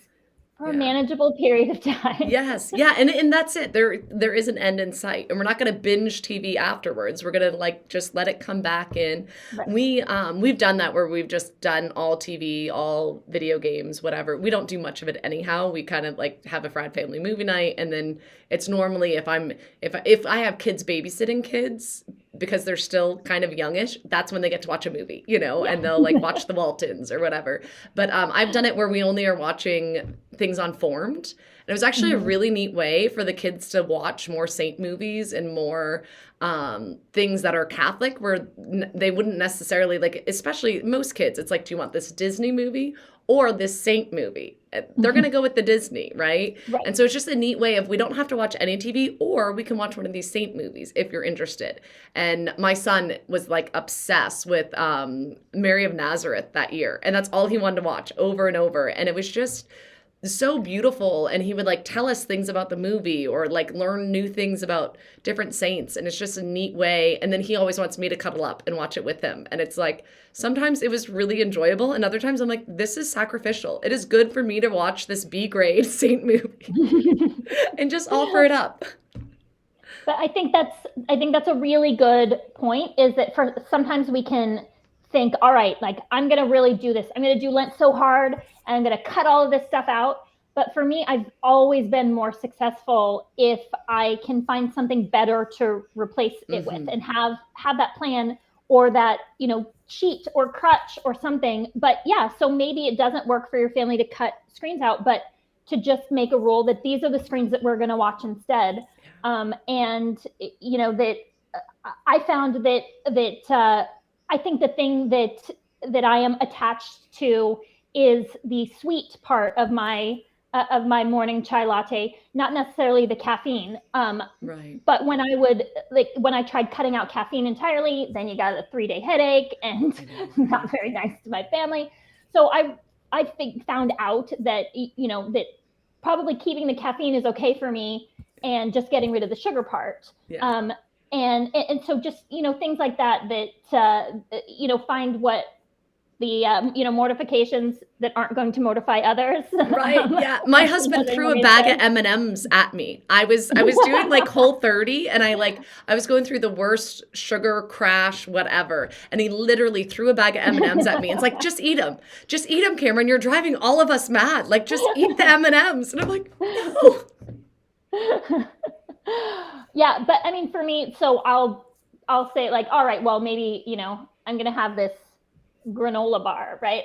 for a manageable period of time. Yes. Yeah. And that's it. There is an end in sight, and we're not going to binge TV afterwards. We're going to just let it come back in. Right. We've done that, where we've just done all TV, all video games, whatever. We don't do much of it anyhow. We kind of have a Fried family movie night. And then it's normally, if I have kids babysitting kids, because they're still kind of youngish, that's when they get to watch a movie, and they'll watch the Waltons or whatever. But I've done it where we only are watching things on Formed. And it was actually a really neat way for the kids to watch more saint movies and more things that are Catholic, where they wouldn't necessarily, especially most kids, it's like, do you want this Disney movie or this saint movie? They're going to go with the Disney, right? And so it's just a neat way of, we don't have to watch any TV, or we can watch one of these saint movies if you're interested. And my son was obsessed with Mary of Nazareth that year. And that's all he wanted to watch over and over. And it was just so beautiful. And he would tell us things about the movie, or learn new things about different saints. And it's just a neat way. And then he always wants me to cuddle up and watch it with him. And it's sometimes it was really enjoyable, and other times I'm like, this is sacrificial. It is good for me to watch this B-grade saint movie and just offer it up. But I think that's a really good point, is that for sometimes we can think, all right, I'm going to really do this. I'm going to do Lent so hard, and I'm going to cut all of this stuff out. But for me, I've always been more successful if I can find something better to replace it with, and have that plan, or that, cheat or crutch or something. But yeah, so maybe it doesn't work for your family to cut screens out, but to just make a rule that these are the screens that we're going to watch instead. And that I found that I think the thing that I am attached to is the sweet part of my morning chai latte, not necessarily the caffeine. Right. But when I tried cutting out caffeine entirely, then you got a 3-day headache, and not very nice to my family. So I found out that, that probably keeping the caffeine is okay for me, and just getting rid of the sugar part. And so just, things like that, find what the, mortifications that aren't going to mortify others. Right. Yeah. My husband threw a bag of M&Ms at me. I was doing Whole30, and I was going through the worst sugar crash, whatever. And he literally threw a bag of M&Ms at me. It's just eat them. Just eat them, Cameron. You're driving all of us mad. Just eat the M&Ms. And I'm like, no. Yeah. But I mean, for me, so I'll say all right, well, maybe, I'm going to have this granola bar, right?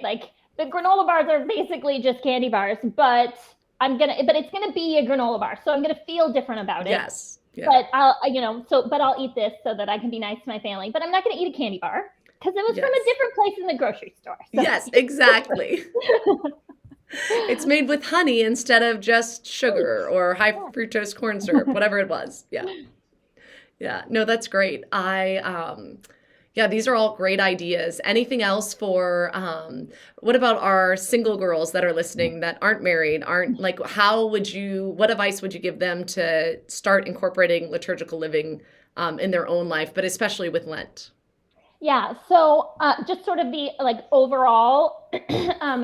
The granola bars are basically just candy bars, but it's going to be a granola bar. So I'm going to feel different about it. Yes. Yeah. But I'll eat this so that I can be nice to my family, but I'm not going to eat a candy bar because it was from a different place in the grocery store. So. Yes, exactly. It's made with honey instead of just sugar or high fructose corn syrup, whatever it was. Yeah. Yeah. No, that's great. Yeah, these are all great ideas. Anything else for what about our single girls that are listening that aren't married, aren't like what advice would you give them to start incorporating liturgical living in their own life, but especially with Lent? Yeah, so just sort of the like overall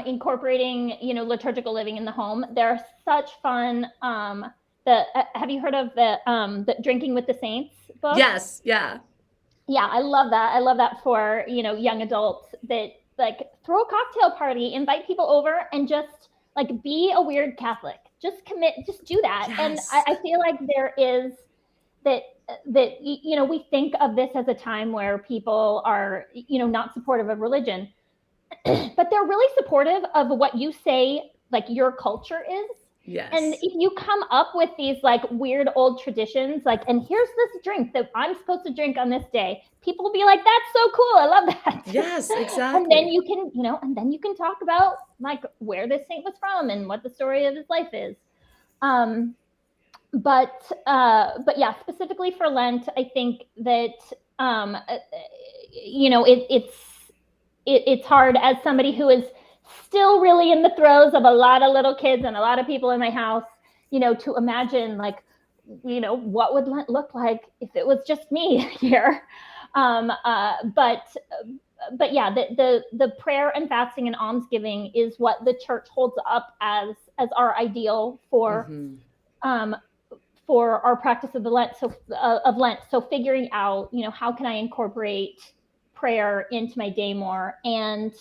incorporating, liturgical living in the home. They're such fun. The Have you heard of the Drinking with the Saints book? Yes, yeah. Yeah, I love that. I love that for, young adults that like throw a cocktail party, invite people over, and just like be a weird Catholic. Just commit, just do that. And Yes. I feel like there is that we think of this as a time where people are, not supportive of religion, but they're really supportive of what you say like your culture is. And Yes. if you come up with these like weird old traditions, like, and here's this drink that I'm supposed to drink on this day, people will be like, that's so cool. I love that. Yes, And then exactly. you can talk about like where this saint was from and what the story of his life is. Um, but yeah, specifically for Lent, I think that um, uh, it's hard as somebody who is still really in the throes of a lot of little kids and a lot of people in my house, to imagine like, what would Lent look like if it was just me here. Um, uh, but but yeah, the prayer and fasting and almsgiving is what the church holds up as our ideal Hmm. um, for our practice of the Lent. Of Lent. So figuring out, how can I incorporate prayer into my day more, and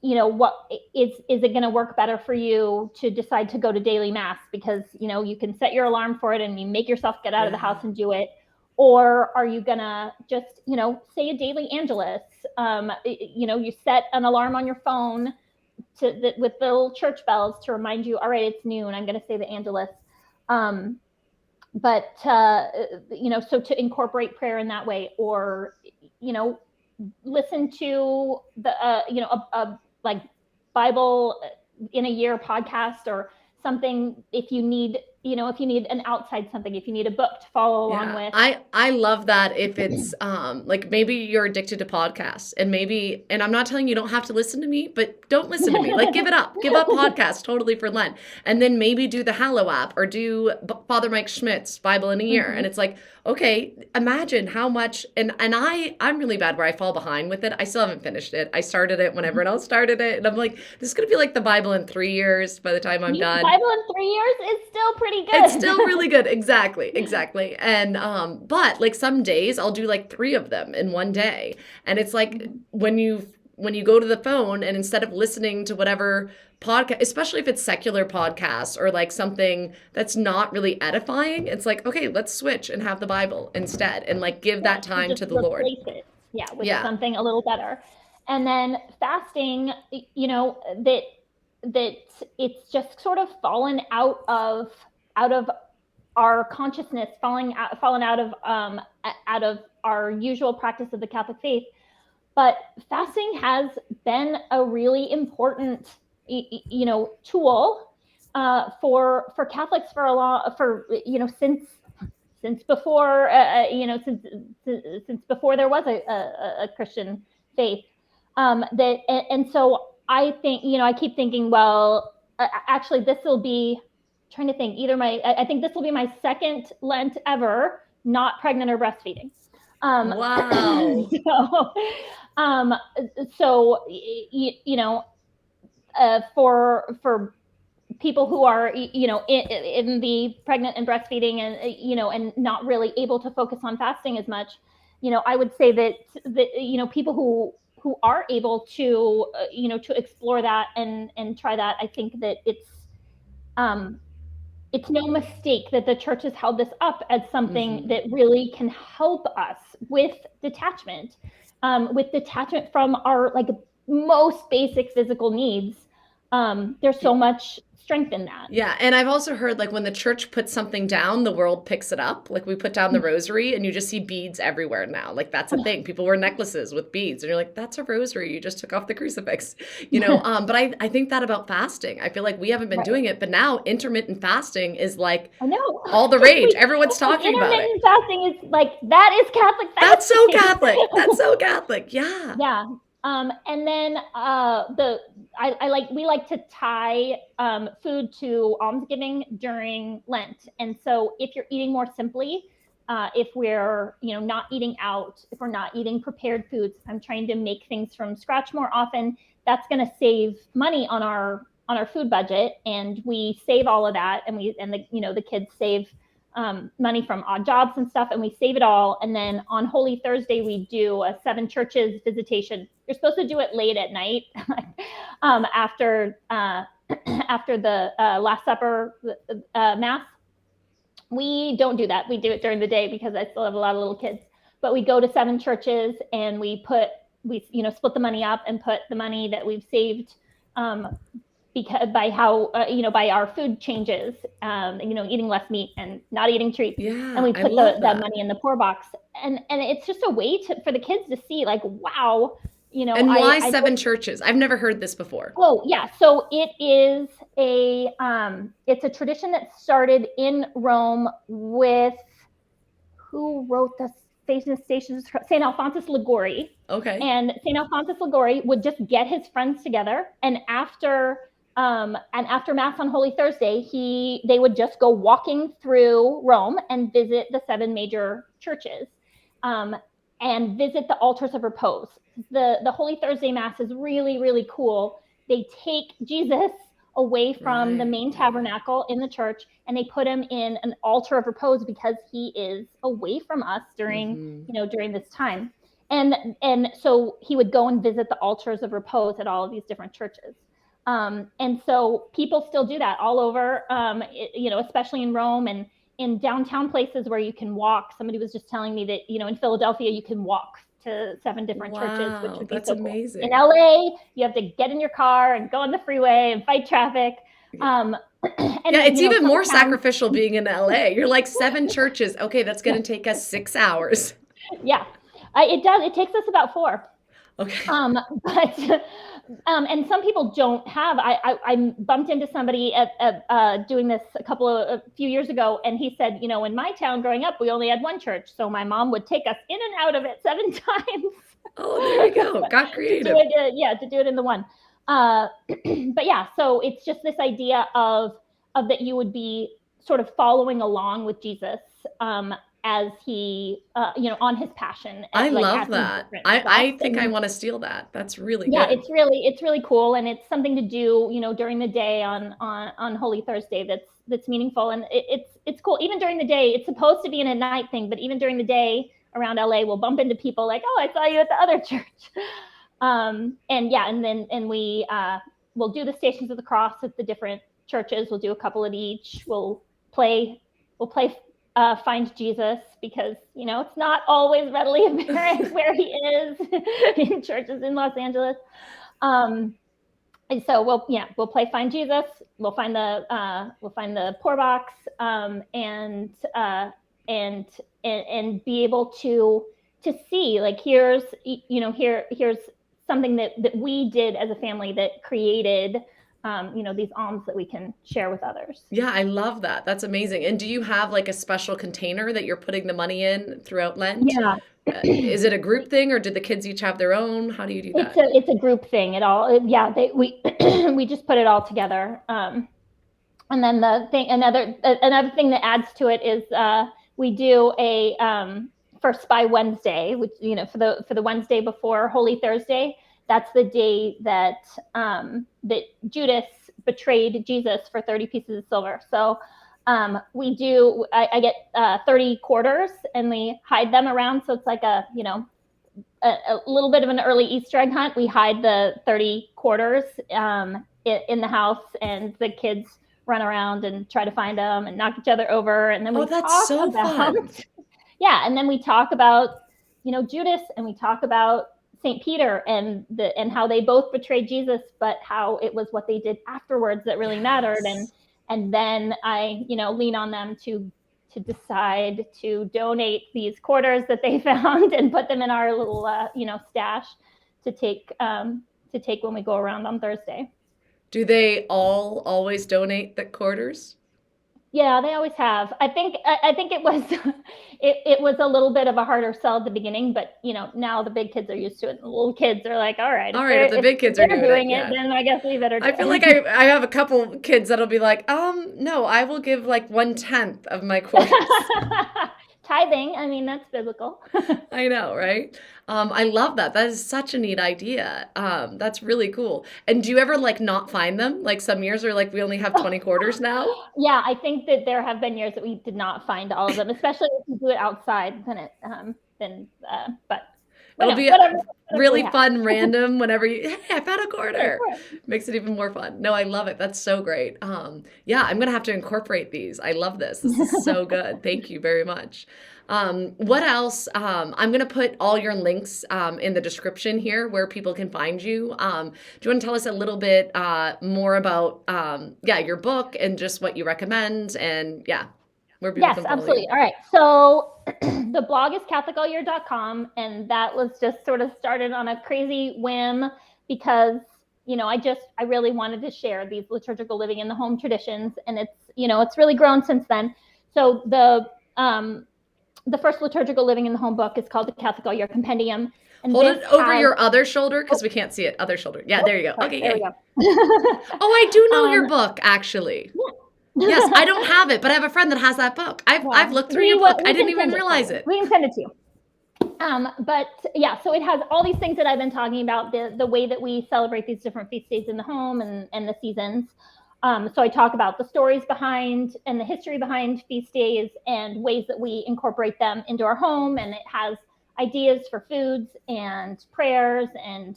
what is it going to work better for you to decide to go to daily mass because you can set your alarm for it and you make yourself get out of the Yeah. house and do it, or are you going to just say a daily angelus? You set an alarm on your phone with the little church bells to remind you, all right, it's noon, I'm going to say the angelus. um, but so to incorporate prayer in that way, or you know listen to the a like Bible in a year podcast or something, if you need an outside something, if you need a book to follow along Yeah, with. I love that if it's like maybe you're addicted to podcasts and maybe and I'm not telling you don't have to listen to me, but don't listen to me. Like give it up. Give up podcasts totally for Lent. And then maybe do the Hallow app or do Father Mike Schmidt's Bible in a Year. And Mm-hmm. it's like, okay, imagine how much and I'm really bad where I fall behind with it. I still haven't finished it. I started it when everyone else started it and I'm like, this is going to be like the Bible in 3 years by the time I'm done. Bible in 3 years is still pretty It's good. still really good. Exactly. Exactly. And but like some days I'll do like 3 of them in one day. And it's like when you go to the phone and instead of listening to whatever podcast, especially if it's secular podcasts or like something that's not really edifying, it's like, okay, let's switch and have the Bible instead and like give that Right, to time just to the Lord. replace it, yeah, with Yeah. something a little better. And then fasting, that it's just sort of fallen out of our consciousness, fallen out of our usual practice of the Catholic faith. But fasting has been a really important, tool for Catholics for a long for since before since before there was a Christian faith. That and so I think I keep thinking, well, actually this will be trying to think either my I think this will be my second Lent ever not pregnant or breastfeeding. Um, Wow. so, um, so for people who are in the pregnant and breastfeeding and and not really able to focus on fasting as much, I would say that people who are able to to explore that and try that, I think that um it's no mistake that the church has held this up as something Hmm. that really can help us with detachment from our like most basic physical needs, There's so much strength in that. Yeah, and I've also heard like when the church puts something down, the world picks it up. Like we put down the rosary and you just see beads everywhere now. Like that's a thing. People wear necklaces with beads and you're like, that's a rosary. You just took off the crucifix. But I think that about fasting. I feel like we haven't been Right. doing it, but now intermittent fasting is like I know. all the rage. Everyone's Like talking about it. intermittent fasting is like that is Catholic That's so fasting. Catholic. That's so Catholic. Yeah. Yeah. And then we like to tie food to almsgiving during Lent. And so if you're eating more simply, if we're not eating out, if we're not eating prepared foods, I'm trying to make things from scratch more often. That's going to save money on our food budget, and we save all of that, and the kids save money from odd jobs and stuff, and we save it all. And then on Holy Thursday, we do a 7 churches visitation. You're supposed to do it late at night after after the Last Supper Mass. We don't do that. We do it during the day because I still have a lot of little kids. But we go to 7 churches and we split the money up and put the money that we've saved because by our food changes, eating less meat and not eating treats, Yeah, and we I put love that that. money in the poor box, and it's just a way for the kids to see, like, wow, And why I 7 churches? I've never heard this before. oh yeah, so it is it's a tradition that started in Rome with who wrote the Stations, St. Alphonsus Liguori. Okay. And St. Alphonsus Liguori would just get his friends together, and after Mass on Holy Thursday, they would just go walking through Rome and visit the 7 major churches, and visit the altars of repose. The Holy Thursday Mass is really, really cool. They take Jesus away from the Right. main tabernacle in the church, and they put him in an altar of repose because he is away from us Hmm. during this time. And so he would go and visit the altars of repose at all of these different churches. And so people still do that all over, especially in Rome and in downtown places where you can walk. Somebody was just telling me that, in Philadelphia, you can walk to 7 different churches, which Wow, would be that's so cool. In amazing. LA, you have to get in your car and go on the freeway and fight traffic. Um, and Yeah, then, it's even some more towns, sacrificial being in LA. You're like 7 churches. Okay, that's going to take us 6 hours. yeah, it does. It takes us about 4. Okay. But and some people don't have. I bumped into somebody at doing this a few years ago, and he said, in my town growing up, we only had 1 church, so my mom would take us in and out of it 7 times Oh, there you go. Got to do creative. it. To do it in the one. But yeah, so it's just this idea of that you would be sort of following along with Jesus, as he, on his passion, I at love these that. different I stops. think I And want to steal that. That's really yeah, good. it's really cool, and it's something to do, during the day on Holy Thursday. That's meaningful, and it's cool. Even during the day, it's supposed to be an at night thing, but even during the day around LA, we'll bump into people like, oh, I saw you at the other church. And yeah, and we'll do the Stations of the Cross at the different churches. We'll do a couple at each. We'll play Find Jesus, because it's not always readily apparent where he is in churches in Los Angeles. And so we'll play Find Jesus. We'll find the poor box, and be able to see, like, here's something that we did as a family that created these alms that we can share with others. Yeah, I love that. That's amazing. And do you have like a special container that you're putting the money in throughout Lent? Yeah. Is it a group thing or did the kids each have their own? How do you do that? It's a group thing. We we just put it all together. And then another thing that adds to it is we do a First by Wednesday, which for the Wednesday before Holy Thursday. That's the day that Judas betrayed Jesus for 30 pieces of silver. So I get 30 quarters, and we hide them around. So it's like a little bit of an early Easter egg hunt. We hide the 30 quarters in the house, and the kids run around and try to find them and knock each other over. And then Oh, we that's talk so about, fun. yeah, and then we talk about, Judas, and we talk about St. Peter and how they both betrayed Jesus, but how it was what they did afterwards that really mattered. Yes. And then I, lean on them to decide to donate these quarters that they found and put them in our little, stash to take when we go around on Thursday. Do they all always donate the quarters? Yeah, they always have. I think it was it was a little bit of a harder sell at the beginning, but now the big kids are used to it. The little kids are like, all right, All right, if the big if kids are they're doing it, doing it, yeah. then I guess we better do I feel like it. I have a couple kids that'll be like, no, I will give like 1/10 of my quarters. Tithing, I mean, that's biblical. I know, right? I love that. That is such a neat idea. That's really cool. And do you ever like not find them? Like some years are like we only have 20 quarters now. Yeah, I think that there have been years that we did not find all of them, especially if you do it outside. But It'll be whatever we really have. fun, random whenever you, hey, I found a Sure, quarter. sure. Makes it even more fun. No, I love it. That's so great. Yeah, I'm gonna have to incorporate these. I love this. This is so good. Thank you very much. What else? I'm gonna put all your links in the description here where people can find you. Do you want to tell us a little bit more about yeah, your book and just what you recommend and yeah, where people Yes, can follow absolutely. you? All right. So the blog is catholicallyear.com, and that was just sort of started on a crazy whim because, I really wanted to share these liturgical living in the home traditions, and it's really grown since then. So the first liturgical living in the home book is called the Catholic All Year Compendium, and Hold this it over has your other shoulder because oh, we can't see it. Other shoulder. Yeah, oh there you go. sorry, Okay, there we yay. go. Oh, I do know um, your book actually. Yes, I yeah. don't have it, but I have a friend that has that book. I've Well, looked through your book. I we didn't can even send it for realize you. it. We can send it to you. But yeah, so it has all these things that I've been talking about, the way that we celebrate these different feast days in the home and the seasons. So I talk about the stories behind and the history behind feast days and ways that we incorporate them into our home. And it has ideas for foods and prayers and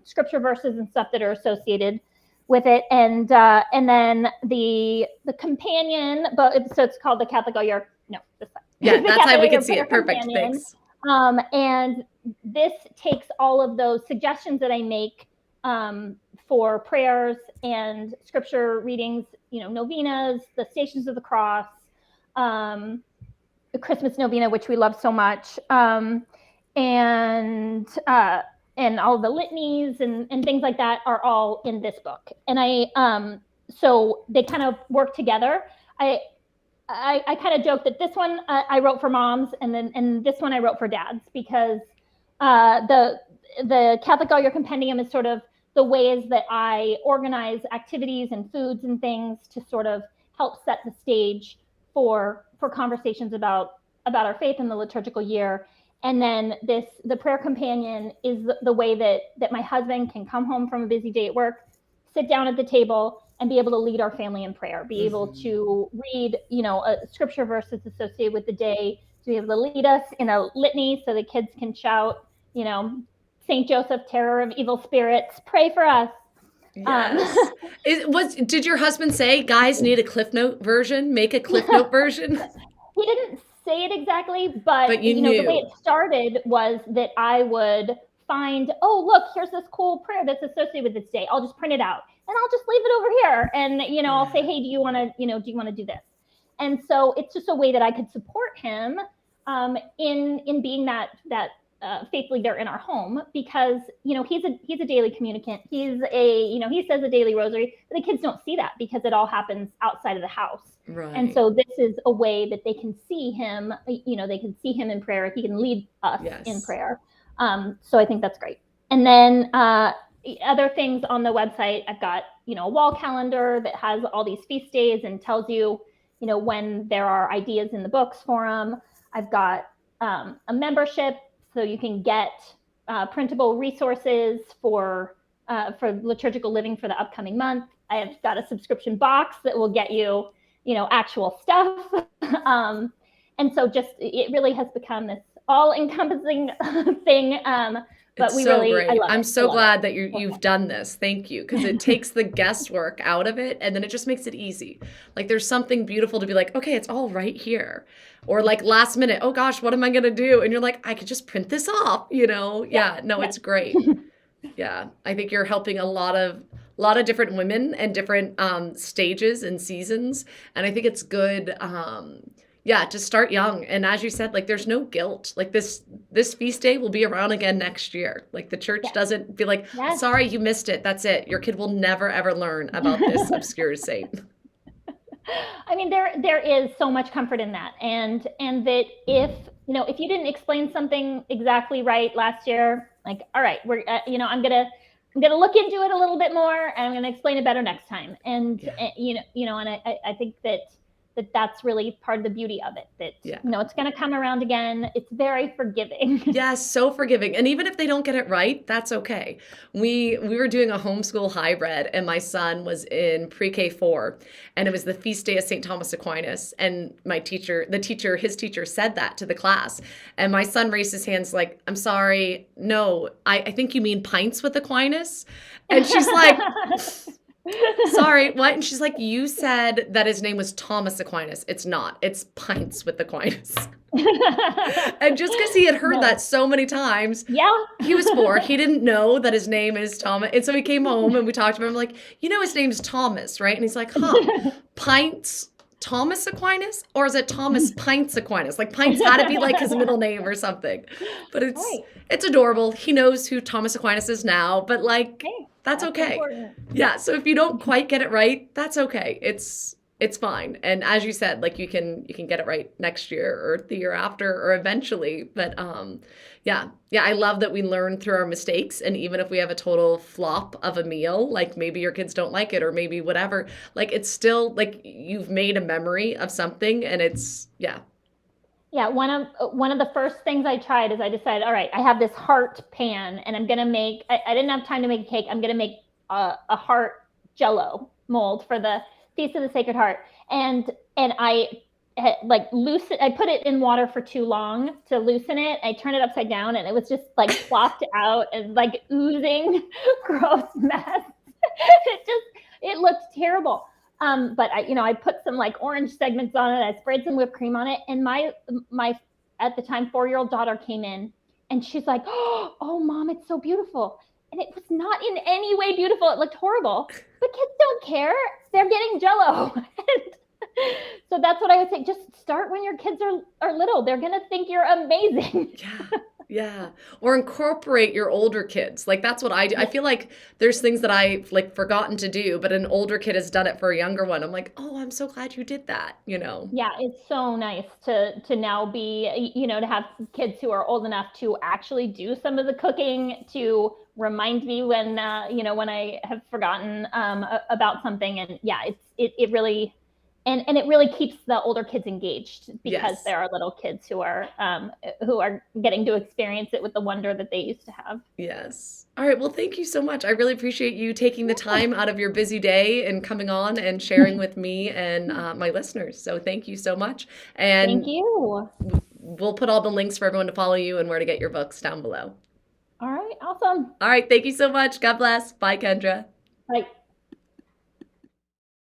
scripture verses and stuff that are associated with it. And then the companion, so it's called the Catholic All Year. No, this side. Yeah, The that's how Catholic we All can Year see Prayer it. Perfect. Companion. Thanks. And this takes all of those suggestions that I make for prayers and scripture readings, novenas, the Stations of the Cross, the Christmas novena, which we love so much, and all the litanies and things like that are all in this book. And so they kind of work together. I kind of joke that this one I wrote for moms, and this one I wrote for dads because the Catholic All Year Compendium is sort of the ways that I organize activities and foods and things to sort of help set the stage for conversations about our faith in the liturgical year. And then the prayer companion is the way that my husband can come home from a busy day at work, sit down at the table, and be able to lead our family in prayer, be able to read, a scripture verses associated with the day, to be able to lead us in a litany so the kids can shout, Saint Joseph, terror of evil spirits, pray for us. Yes. Did your husband say, guys need a Cliff Note version? Make a Cliff Note version? He didn't say it exactly, but But you the way knew. it started was that I would find, oh, look, here's this cool prayer that's associated with this day. I'll just print it out and I'll just leave it over here. And, I'll say, hey, do you want to do this? And so it's just a way that I could support him in being that faith leader in our home, because he's a daily communicant. He says a daily rosary, but the kids don't see that because it all happens outside of the house. Right. And so this is a way that they can see him. They can see him in prayer. He can lead us in prayer. So I think that's great. And then other things on the website, I've got a wall calendar that has all these feast days and tells you when there are ideas in the books for them. I've got a membership, so you can get printable resources for liturgical living for the upcoming month. I have got a subscription box that will get you, actual stuff. And so it really has become this all-encompassing thing But It's so I great. love I'm it. I so love it. glad that you've Okay. done this. Thank you. Because it takes the guesswork out of it and then it just makes it easy. Like there's something beautiful to be like, okay, it's all right here. Or like last minute, oh gosh, what am I gonna do? And you're like, I could just print this off, you know? Yeah. Yeah, no, Yeah. it's great. Yeah. I think you're helping a lot of different women and different stages and seasons. And I think it's good yeah, to start young. And as you said, like there's no guilt. Like this feast day will be around again next year. Like the church Yes. doesn't be like, Yes. sorry, you missed it. That's it. Your kid will never ever learn about this obscure saint. I mean, there is so much comfort in that, and that if you didn't explain something exactly right last year, like, all right, we're I'm gonna look into it a little bit more, and I'm gonna explain it better next time. And Yeah. and I think that's really part of the beauty of it. That Yeah. it's gonna come around again. It's very forgiving. Yes, so forgiving. And even if they don't get it right, that's okay. We were doing a homeschool hybrid and my son was in pre-K 4 and it was the feast day of St. Thomas Aquinas and his teacher said that to the class. And my son raised his hands like, "I'm sorry. No, I think you mean pints with Aquinas." And she's like, "Sorry, what?" And she's like, "You said that his name was Thomas Aquinas. It's not. It's pints with Aquinas." And just because he had heard No. that so many times, Yeah. he was 4. He didn't know that his name is Thomas. And so he came home and we talked to him. I'm like, his name's Thomas, right? And he's like, Pints Thomas Aquinas? Or is it Thomas Pints Aquinas? Like Pints had to be like his middle name or something. But Right. it's adorable. He knows who Thomas Aquinas is now, but like, Hey, that's okay. important. Yeah. So if you don't quite get it right, that's okay. It's fine. And as you said, like you can get it right next year or the year after or eventually. But yeah, I love that we learn through our mistakes. And even if we have a total flop of a meal, like maybe your kids don't like it or maybe whatever, like it's still like you've made a memory of something and it's yeah. Yeah, one of the first things I tried is I decided, all right, I have this heart pan, and I'm gonna make. I didn't have time to make a cake. I'm gonna make a heart Jello mold for the Feast of the Sacred Heart, and I like loosen. I put it in water for too long to loosen it. I turned it upside down, and it was just like plopped out and like oozing, gross mess. It looked terrible. But I put some like orange segments on it. I sprayed some whipped cream on it, and my at the time 4-year-old daughter came in, and she's like, "Oh, mom, it's so beautiful." And it was not in any way beautiful. It looked horrible. But kids don't care. They're getting Jello. So that's what I would say. Just start when your kids are little. They're gonna think you're amazing. Yeah. Yeah. Or incorporate your older kids. Like that's what I do. I feel like there's things that I've like forgotten to do, but an older kid has done it for a younger one. I'm like, "Oh, I'm so glad you did that," you know. Yeah, it's so nice to now be, to have kids who are old enough to actually do some of the cooking, to remind me when when I have forgotten about something. And yeah, it really and it really keeps the older kids engaged, because Yes. there are little kids who are getting to experience it with the wonder that they used to have. Yes. All right. Well, thank you so much. I really appreciate you taking the time out of your busy day and coming on and sharing with me and my listeners. So thank you so much. Thank And you. we'll put all the links for everyone to follow you and where to get your books down below. All right, awesome. All right. Thank you so much. God bless. Bye, Kendra. Bye.